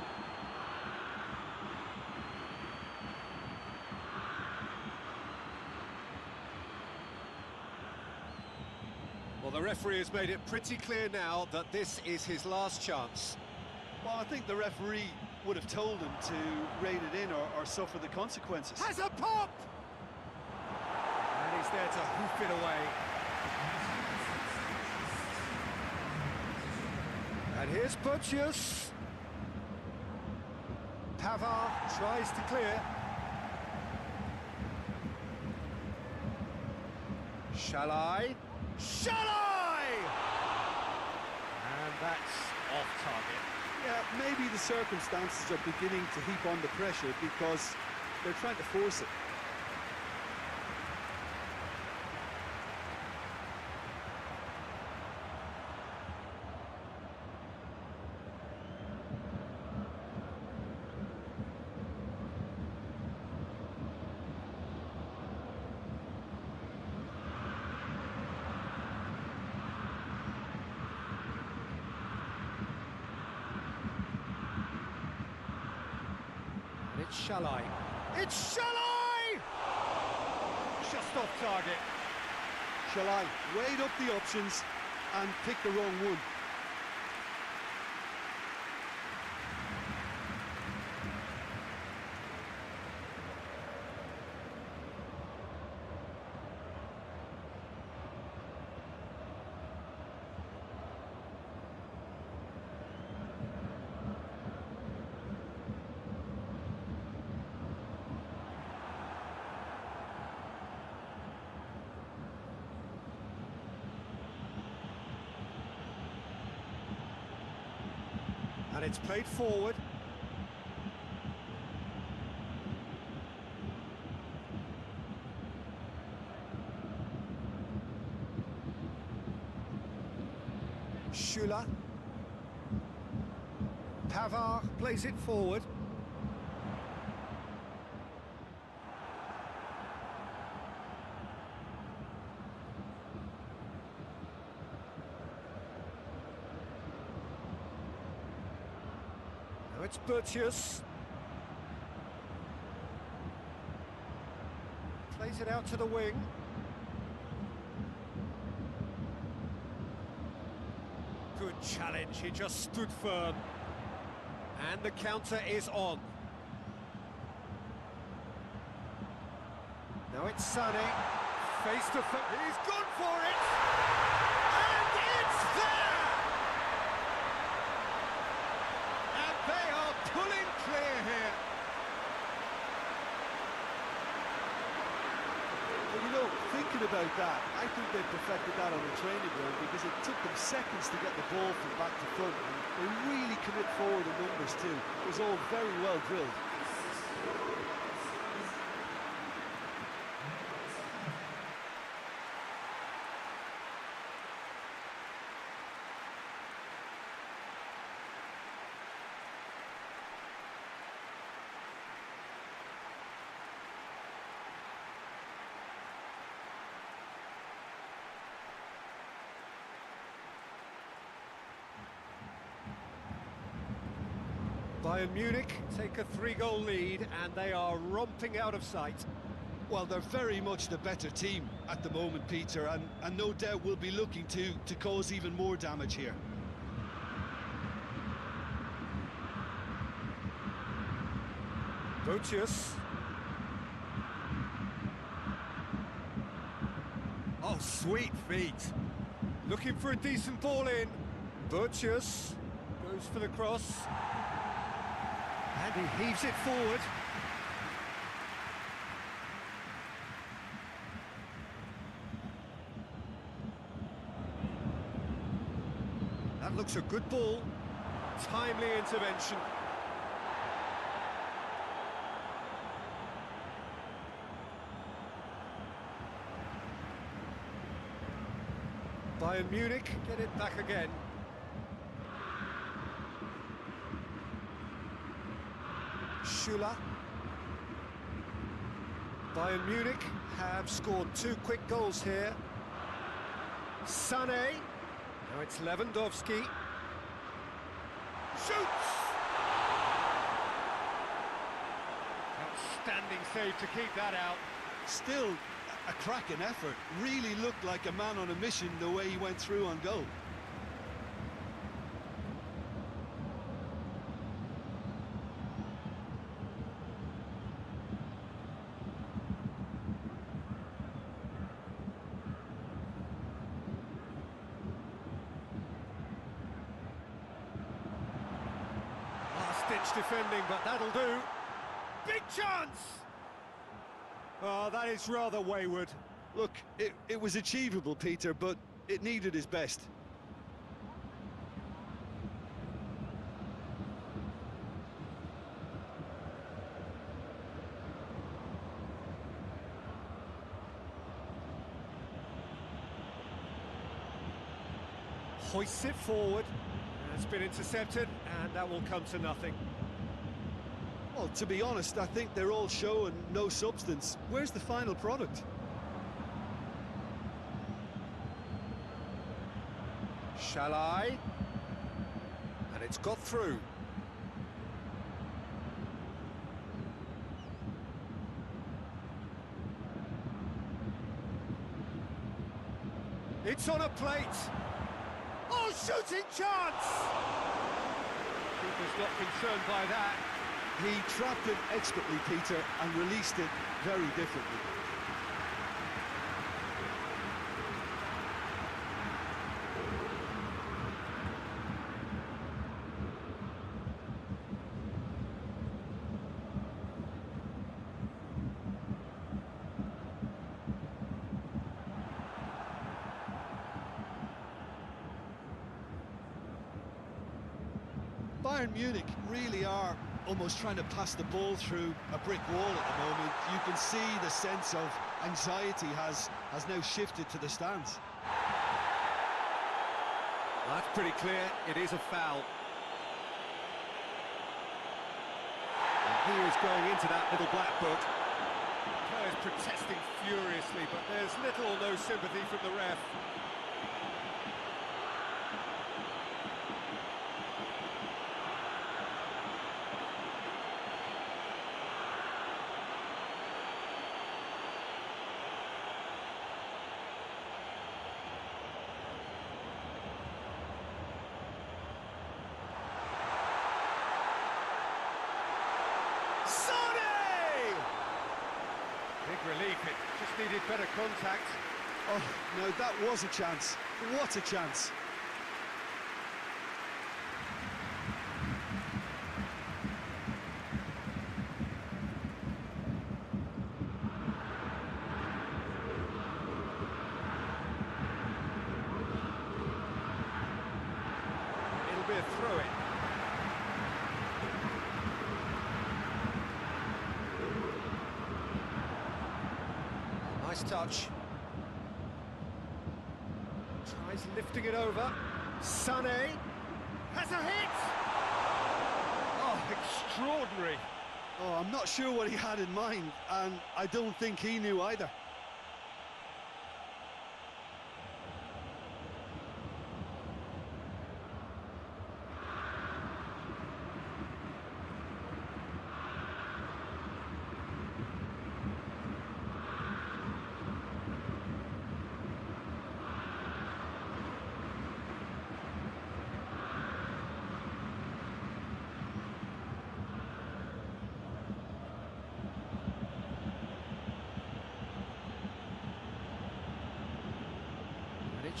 Well, the referee has made it pretty clear now that this is his last chance. Well, I think the referee would have told him to rein it in or suffer the consequences. Has a pop! And he's there to hoof it away. And here's Butchus. Pavard tries to clear. Shall I? Shall I? And that's off target. Yeah, maybe the circumstances are beginning to heap on the pressure because they're trying to force it. It's Shall I? It's Shall I? Just off target. Shall I weighed up the options and pick the wrong one? And it's played forward. Schüller. Pavard plays it forward. Now it's Butchus. Plays it out to the wing. Good challenge, he just stood firm. And the counter is on. Now it's Sané, face to face. He's gone for it! And it's there! And they are pulling clear here. Well, you know, thinking about that, I think they perfected that on the training ground because it took them seconds to get the ball from back to front. And they really commit forward in numbers too. It was all very well drilled. Bayern Munich take a 3-goal lead and they are romping out of sight. Well, they're very much the better team at the moment, Peter, and no doubt will be looking to cause even more damage here. Botius. Oh, sweet feet. Looking for a decent ball in. Botius goes for the cross. And he heaves it forward. That looks a good ball. Timely intervention. Bayern Munich get it back again. Schüller. Bayern Munich have scored 2 quick goals here. Sané. Now it's Lewandowski. Shoots! Outstanding save to keep that out. Still a cracking effort. Really looked like a man on a mission the way he went through on goal. Last-ditch defending, but that'll do. Big chance! Oh, that is rather wayward. Look, it was achievable, Peter, but it needed his best. Hoists it forward. It's been intercepted, and that will come to nothing. Well, to be honest, I think they're all show and no substance. Where's the final product? Shall I? And it's got through. It's on a plate. Oh, shooting chance! Keeper's not concerned by that. He trapped it expertly, Peter, and released it very differently. Bayern Munich really are almost trying to pass the ball through a brick wall at the moment. You can see the sense of anxiety has now shifted to the stands. Well, that's pretty clear. It is a foul. And he is going into that little black book. Players protesting furiously, but there's little or no sympathy from the ref. Big relief, it just needed better contact. Oh, no, that was a chance. What a chance. It'll be a throw-in. Nice touch. Tries lifting it over. Sané has a hit! Oh, extraordinary. Oh, I'm not sure what he had in mind, and I don't think he knew either.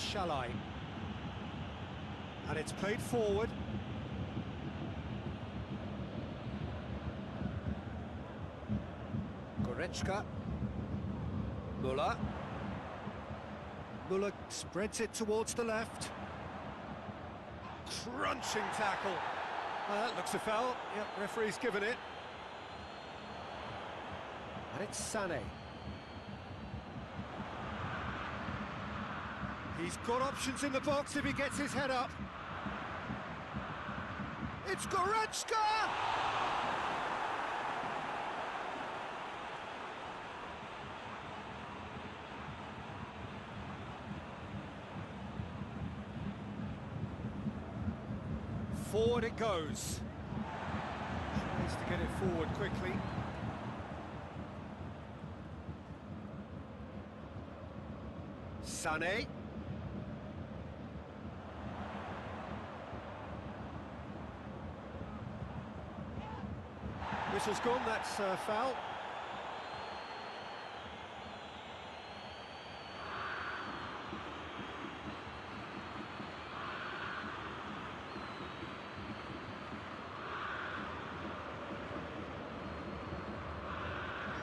shall I? And it's played forward. Goretzka. Müller. Müller spreads it towards the left. Crunching tackle. Looks a foul. Yep, referee's given it. And it's Sané. He's got options in the box if he gets his head up. It's Goretzka! Forward it goes. Tries to get it forward quickly. Sané. Whistle's gone, that's foul.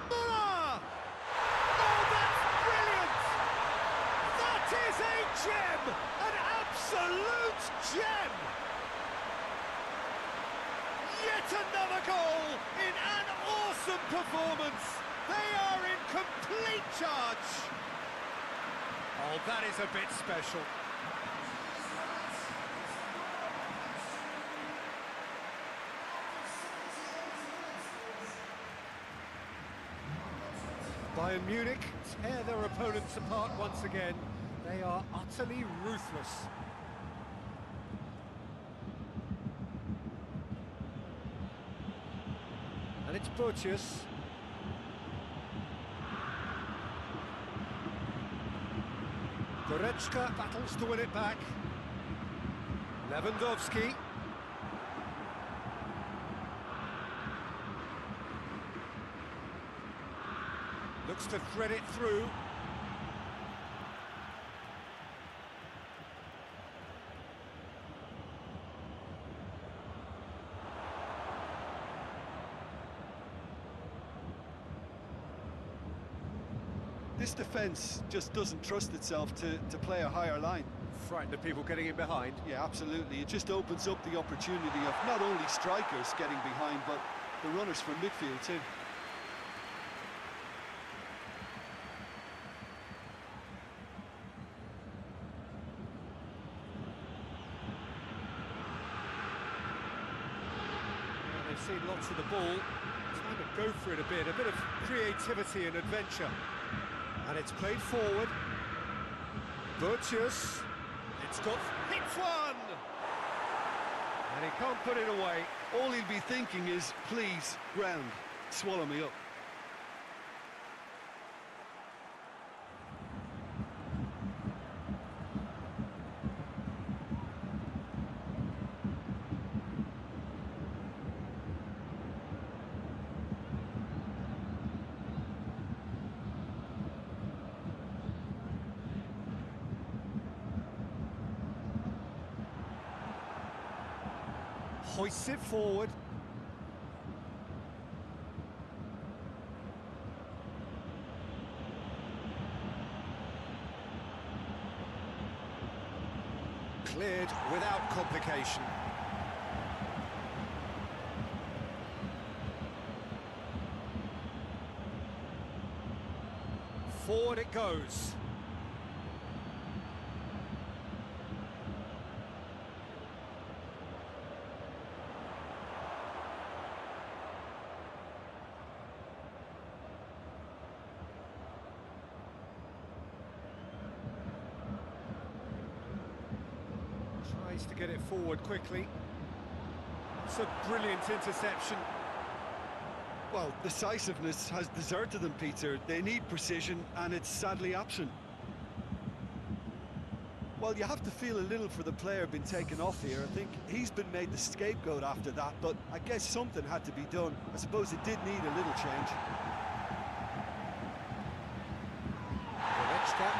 MURAH! Oh, that's brilliant! That is a gem! An absolute gem! Yet another goal in an awesome performance. They are in complete charge. Oh, that is a bit special. Bayern Munich tear their opponents apart once again. They are utterly ruthless. And it's Butchers. Goretzka battles to win it back. Lewandowski. Looks to thread it through. This defence just doesn't trust itself to play a higher line. Frightened of people getting in behind. Yeah, absolutely. It just opens up the opportunity of not only strikers getting behind, but the runners from midfield too. Well, they've seen lots of the ball. Time to go for it a bit of creativity and adventure. And it's played forward. Butchers. It's got hits one! And he can't put it away. All he'll be thinking is, please, ground, swallow me up. Hoists it forward. Cleared without complication. Forward it goes. To get it forward quickly. It's a brilliant interception. Well, decisiveness has deserted them, Peter. They need precision, and it's sadly absent. Well, you have to feel a little for the player being taken off here. I think he's been made the scapegoat after that, but I guess something had to be done. I suppose it did need a little change. Goretzka.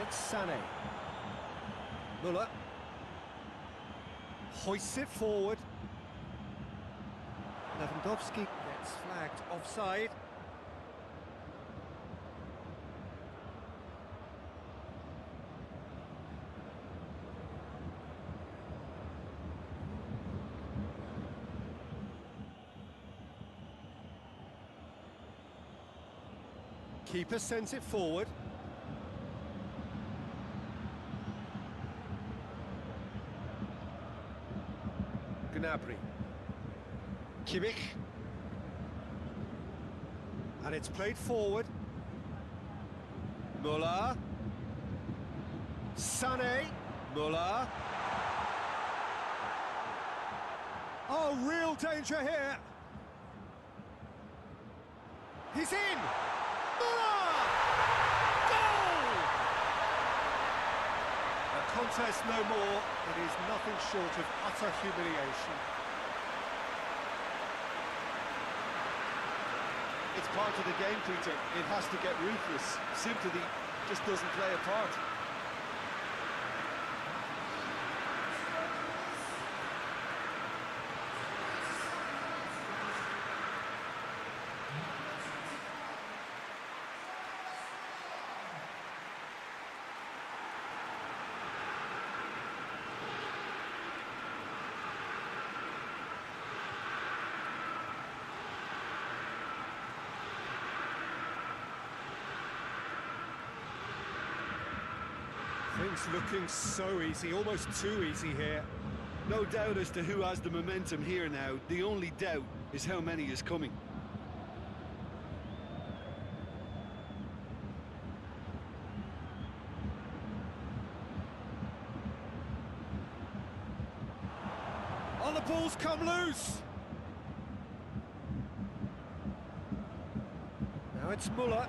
it's Sané. Müller. Hoists it forward. Lewandowski gets flagged offside. Keeper sends it forward. Gnabry. Kimmich. And it's played forward. Müller. Sané. Müller. Oh, real danger here. He's in. Müller! Goal! A contest no more. It is nothing short of utter humiliation. It's part of the game, Peter. It has to get ruthless. Sympathy just doesn't play a part. Things looking so easy, almost too easy here. No doubt as to who has the momentum here now. The only doubt is how many is coming. On the ball's come loose. Now it's Müller.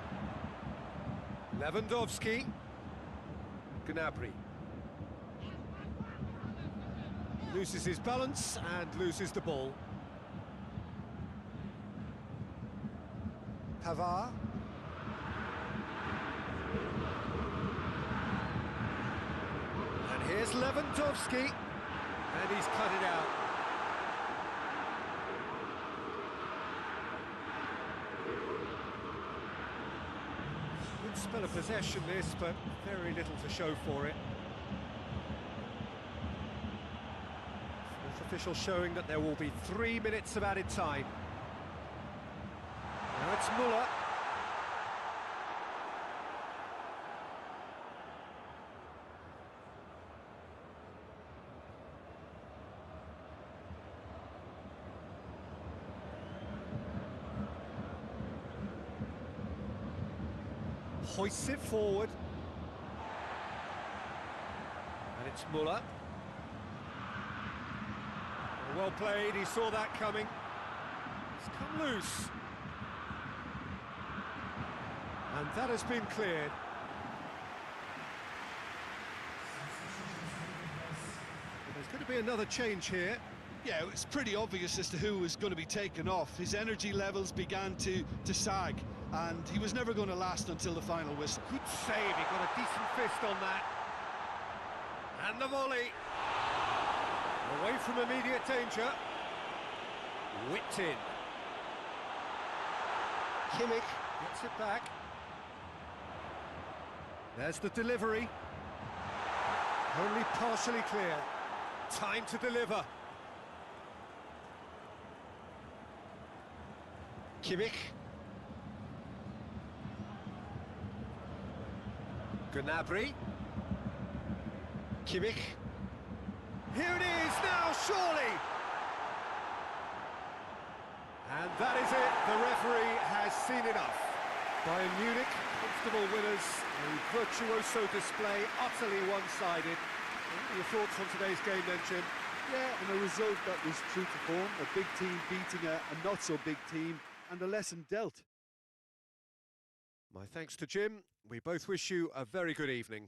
Lewandowski. Gnabry. Loses his balance and loses the ball. Pavard. And here's Lewandowski. And he's cut it out. Good spell of possession this, but very little to show for it. Fourth official showing that there will be 3 minutes of added time. Now it's Müller. Hoists it forward. And it's Müller. Well played, he saw that coming. It's come loose. And that has been cleared. There's going to be another change here. Yeah, it was pretty obvious as to who was going to be taken off. His energy levels began to sag, and he was never going to last until the final whistle. Good save, he got a decent fist on that. And the volley. Away from immediate danger. Whipped in. Kimmich gets it back. There's the delivery. Only partially clear. Time to deliver. Kimmich. Gnabry. Kimmich. Here it is now, surely! And that is it, the referee has seen enough. Bayern Munich, comfortable winners, a virtuoso display, utterly one-sided. What are your thoughts on today's game then, Jim? Yeah, and a result that was true to form, a big team beating a not-so-big team, and a lesson dealt. My thanks to Jim. We both wish you a very good evening.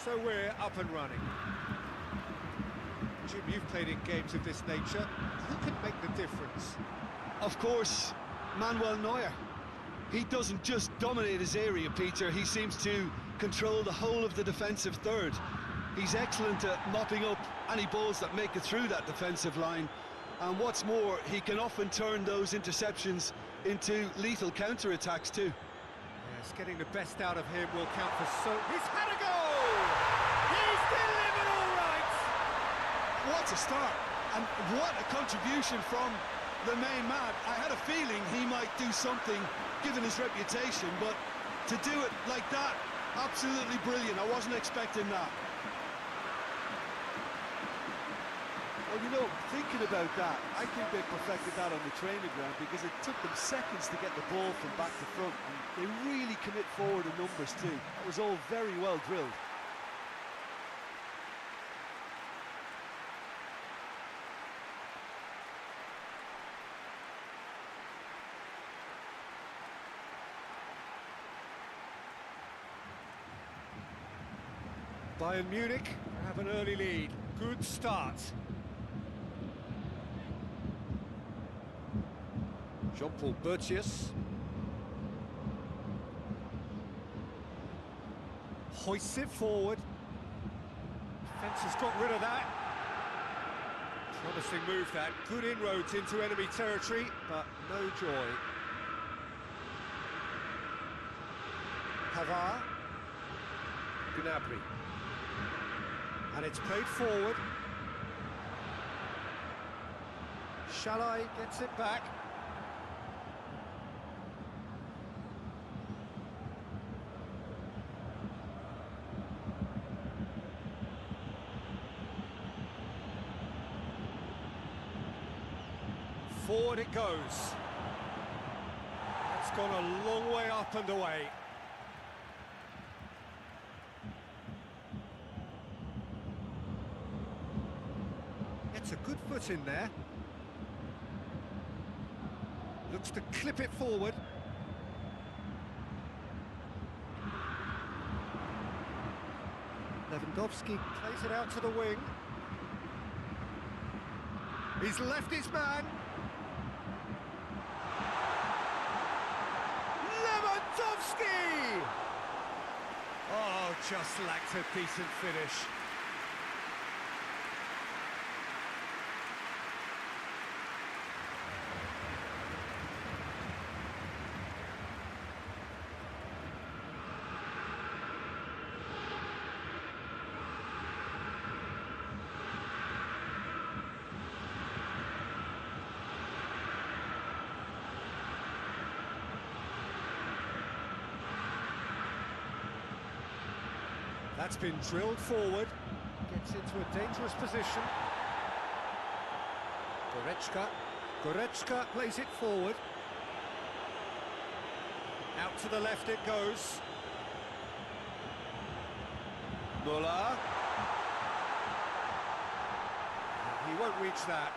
So we're up and running. Jim, you've played in games of this nature. Who can make the difference? Of course, Manuel Neuer. He doesn't just dominate his area, Peter. He seems to control the whole of the defensive third. He's excellent at mopping up any balls that make it through that defensive line. And what's more, he can often turn those interceptions into lethal counter-attacks too. Yes, getting the best out of him will count for so... He's had a goal! He's delivered all right! What a start, and what a contribution from the main man. I had a feeling he might do something, given his reputation, but to do it like that, absolutely brilliant. I wasn't expecting that. Well, you know, thinking about that, I think they perfected that on the training ground because it took them seconds to get the ball from back to front, and they really commit forward in numbers too. That was all very well drilled. Bayern Munich have an early lead. Good start. Jean-Paul Bertius. Hoists it forward. Defence has got rid of that. Promising move that. Good inroads into enemy territory, but no joy. Pavard. Gnabry. And it's played forward. Shalai gets it back. Forward it goes. That's gone a long way up and away. It's a good foot in there. Looks to clip it forward. Lewandowski plays it out to the wing. He's left his man. Lewandowski! Oh, just lacked a decent finish. That's been drilled forward, gets into a dangerous position. Goretzka plays it forward. Out to the left it goes. MURAH. He won't reach that.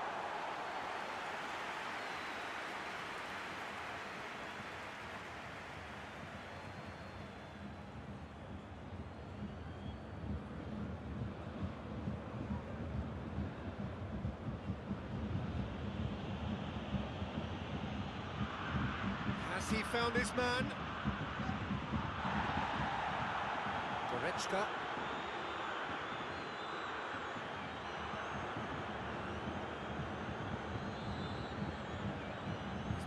He found his man. Goretzka.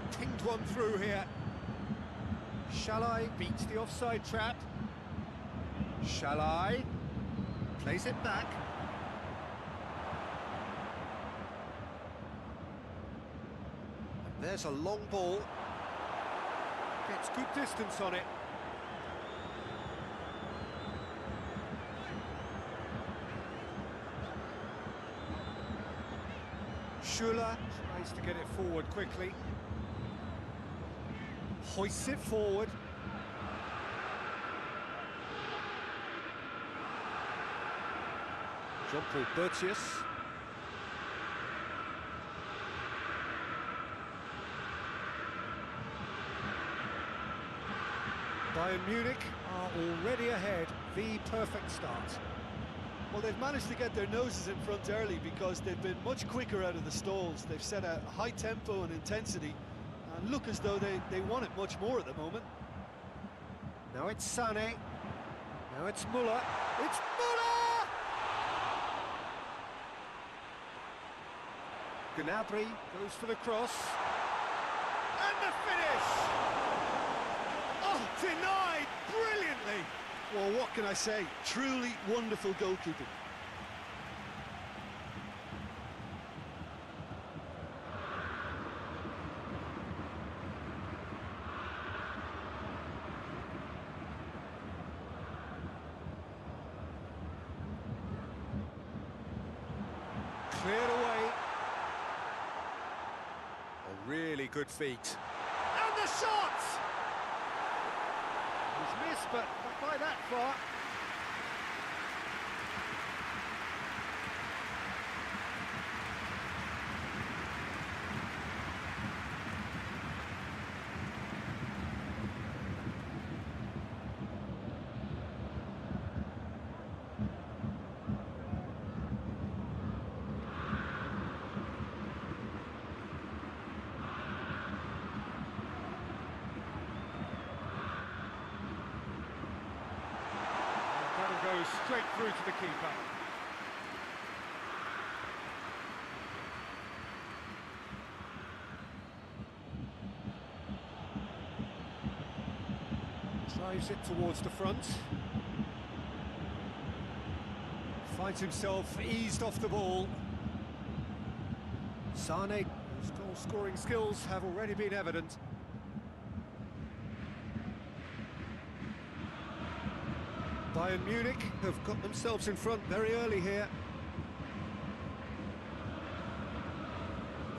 He's pinged one through here. Shalai beats the offside trap. Shalai plays it back. And there's a long ball. Gets good distance on it. Schuller tries to get it forward quickly. Hoists it forward. Jean-Paul Bertius. Bayern Munich are already ahead, the perfect start. Well, they've managed to get their noses in front early because they've been much quicker out of the stalls. They've set a high tempo and intensity and look as though they want it much more at the moment. Now it's Sané. Now it's MURAH. It's MURAH! Gnabry goes for the cross. And the finish! Oh, denied brilliantly! Well, what can I say? Truly wonderful goalkeeping. Cleared away. A really good feat. And the shot! He's missed, but not by that far. Goes straight through to the keeper. Drives it towards the front. Finds himself eased off the ball. Sané, whose goal-scoring skills have already been evident. Bayern Munich have got themselves in front very early here.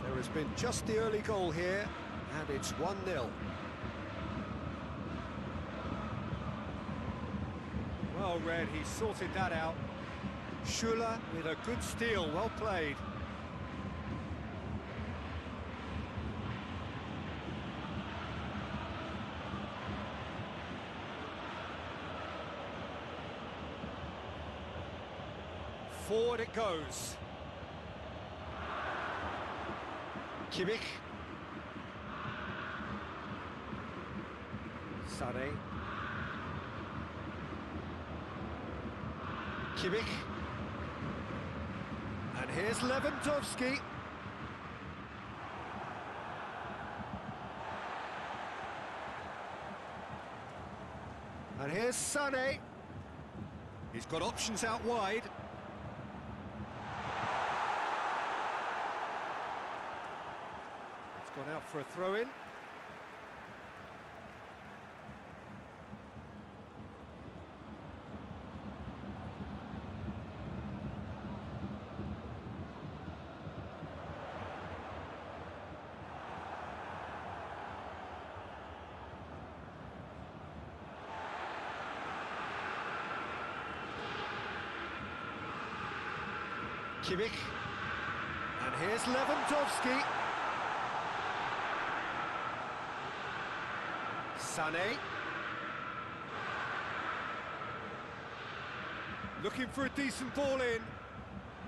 There has been just the early goal here, and it's 1-0. Well read, he sorted that out. Schuller with a good steal, well played. Forward it goes. KLIK. Sané. KLIK. And here's Lewandowski. And here's Sané. He's got options out wide. Gone out for a throw-in. KLIK. And here's Lewandowski. Sané. Looking for a decent ball in.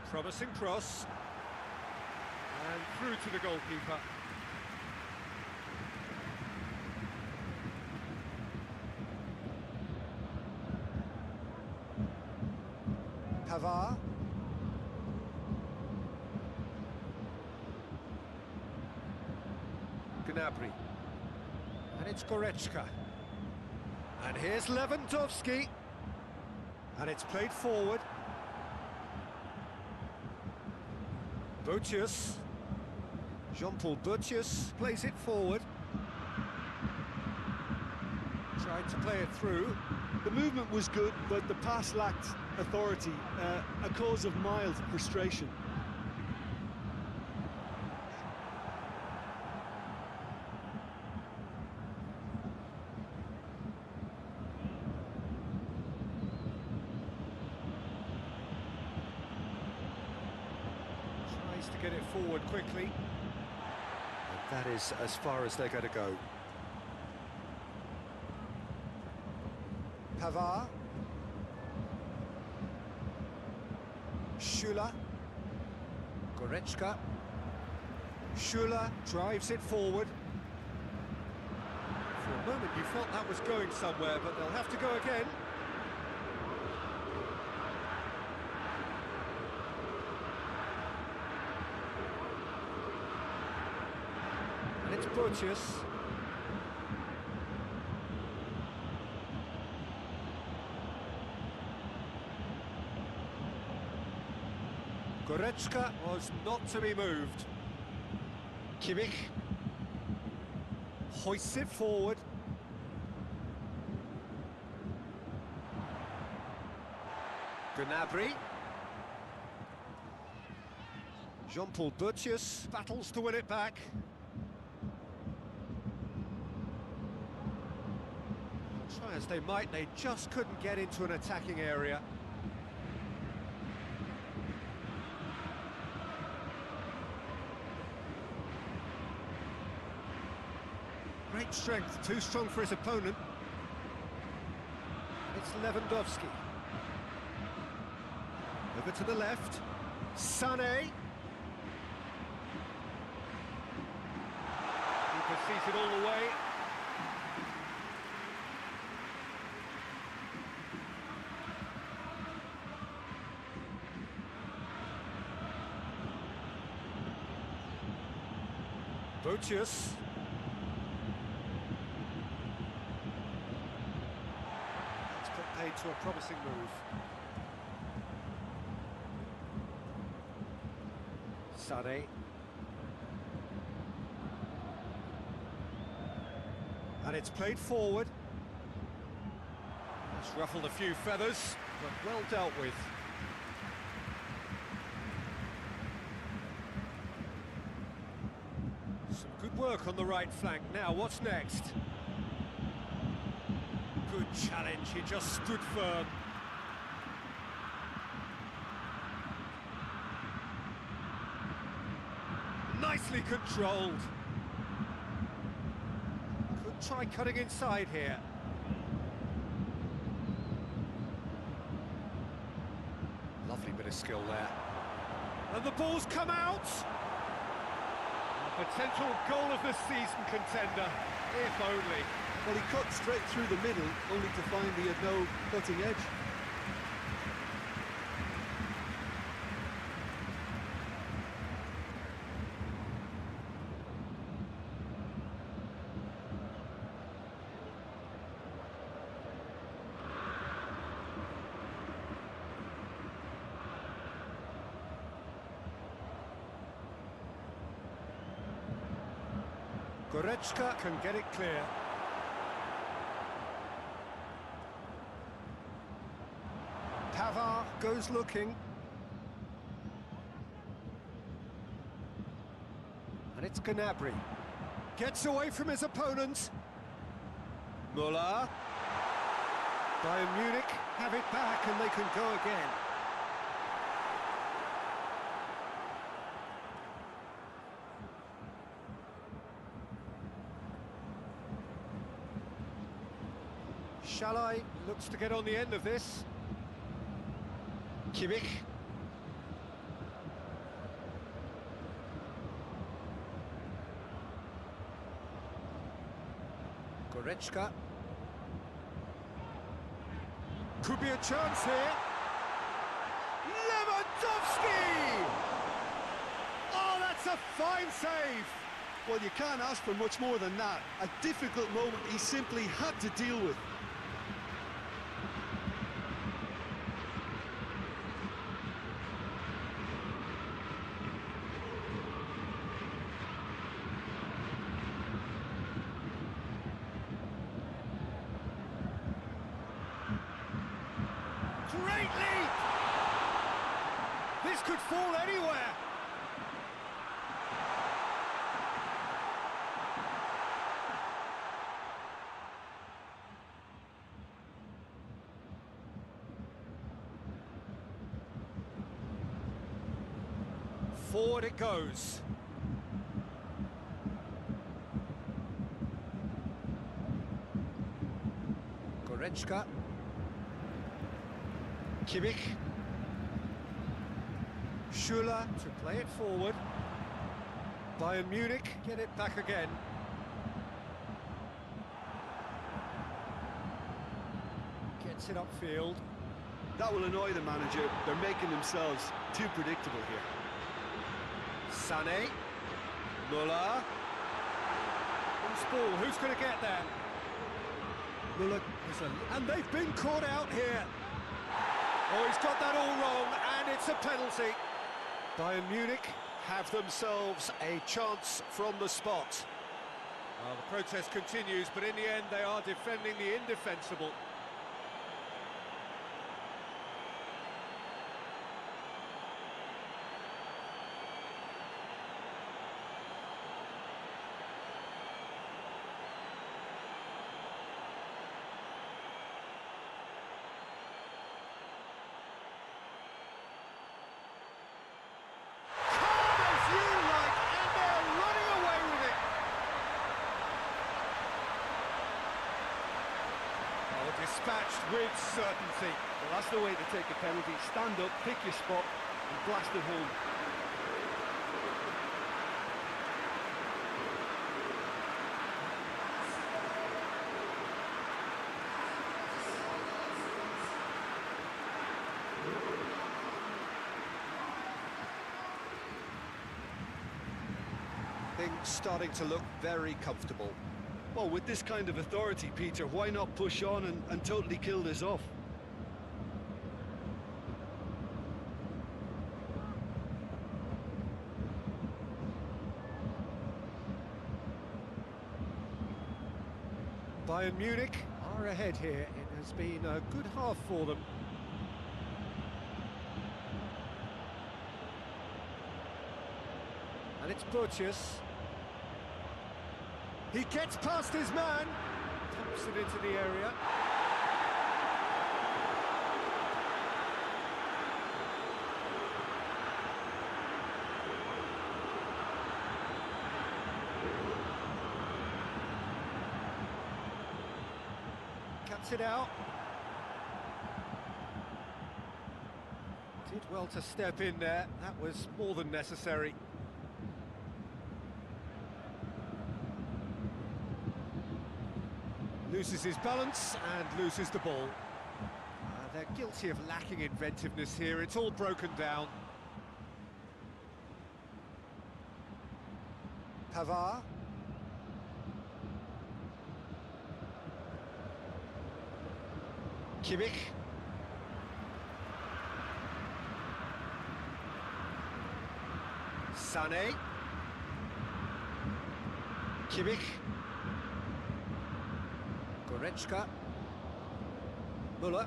Promising cross. And through to the goalkeeper. Pavard. Gnabry. And it's Goretzka. And here's Lewandowski. And it's played forward. Boetius. Jean-Paul Boetius plays it forward. Tried to play it through. The movement was good, but the pass lacked authority, a cause of mild frustration. To get it forward quickly. And that is as far as they're going to go. Pavard. Schüller. Goretzka. Schüller drives it forward. For a moment you felt that was going somewhere, but they'll have to go again. And it's Butchers. Goretzka was not to be moved. Kimmich hoists it forward. Gnabry. Jean-Paul Butchers battles to win it back. Try as they might, they just couldn't get into an attacking area. Great strength, too strong for his opponent. It's Lewandowski. Over to the left. Sané. Keeper sees it all the way. Butchers. Paid to a promising move. Sané. And it's played forward. It's ruffled a few feathers, but well dealt with. Some good work on the right flank. Now, what's next? Good challenge, he just stood firm. Nicely controlled. Could try cutting inside here. Lovely bit of skill there. And the ball's come out! A potential goal of the season contender, if only. Well, he cut straight through the middle, only to find he had no cutting edge. Goretzka can get it clear. Pavard goes looking. And it's Gnabry. Gets away from his opponent. MURAH. Bayern Munich have it back and they can go again. Shalai looks to get on the end of this. Kimmich. Goretzka. Could be a chance here. Lewandowski! Oh, that's a fine save! Well, you can't ask for much more than that. A difficult moment he simply had to deal with. Great leap! This could fall anywhere. Forward it goes. Goretzka. Kimmich. Schüller to play it forward. Bayern Munich get it back again. Gets it upfield. That will annoy the manager. They're making themselves too predictable here. Sané. Müller. Who's ball? Who's going to get there? Müller, and they've been caught out here. Oh, he's got that all wrong, and it's a penalty. Bayern Munich have themselves a chance from the spot. Well, the protest continues, but in the end, they are defending the indefensible. Dispatched with certainty. Well, that's the way to take a penalty. Stand up, pick your spot, and blast it home. Things starting to look very comfortable. Well, with this kind of authority, Peter, why not push on and totally kill this off? Bayern Munich are ahead here. It has been a good half for them. And it's Butchers. He gets past his man, pumps it into the area. Cuts it out. Did well to step in there. That was more than necessary. Loses his balance and loses the ball. They're guilty of lacking inventiveness here. It's all broken down. Pavard. Kimmich. Sané. Kimmich. Goretzka. Müller.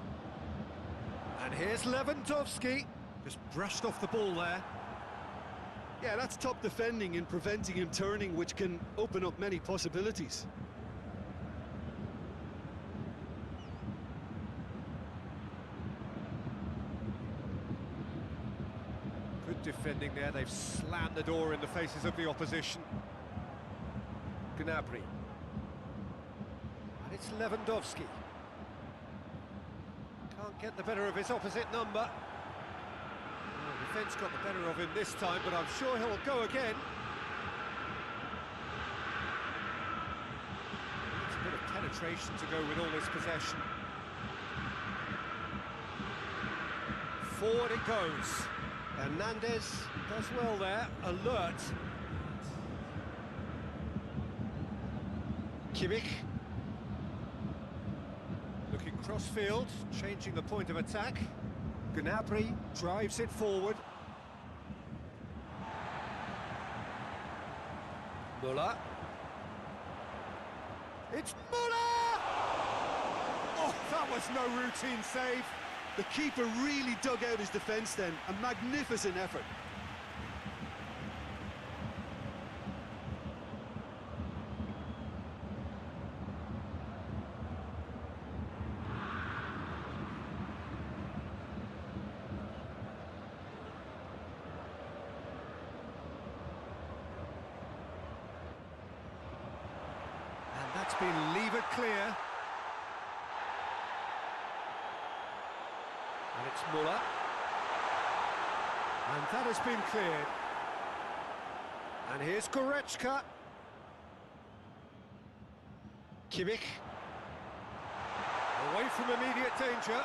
And here's Lewandowski. Just brushed off the ball there. Yeah, that's top defending and preventing him turning, which can open up many possibilities. Good defending there. They've slammed the door in the faces of the opposition. Gnabry. And it's Lewandowski. Can't get the better of his opposite number. Well, defence got the better of him this time, but I'm sure he'll go again. Needs a bit of penetration to go with all this possession. Forward it goes. Hernandez does well there, alert. Kimmich. Looking cross-field, changing the point of attack. Gnabry drives it forward. Müller. It's Müller! Oh, that was no routine save. The keeper really dug out his defence then. A magnificent effort. And that's been levered clear. And it's Müller. And that has been cleared. And here's Goretzka. Kimmich. Away from immediate danger.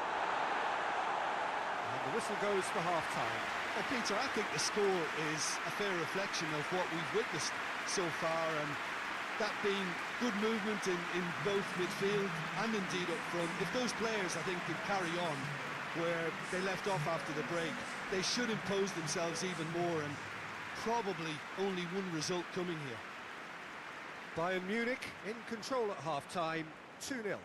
And the whistle goes for half-time. Well, Peter, I think the score is a fair reflection of what we've witnessed so far, and that being good movement in both midfield and indeed up front. If those players, I think, can carry on where they left off after the break, they should impose themselves even more, and probably only one result coming here. Bayern Munich in control at half-time, 2-0.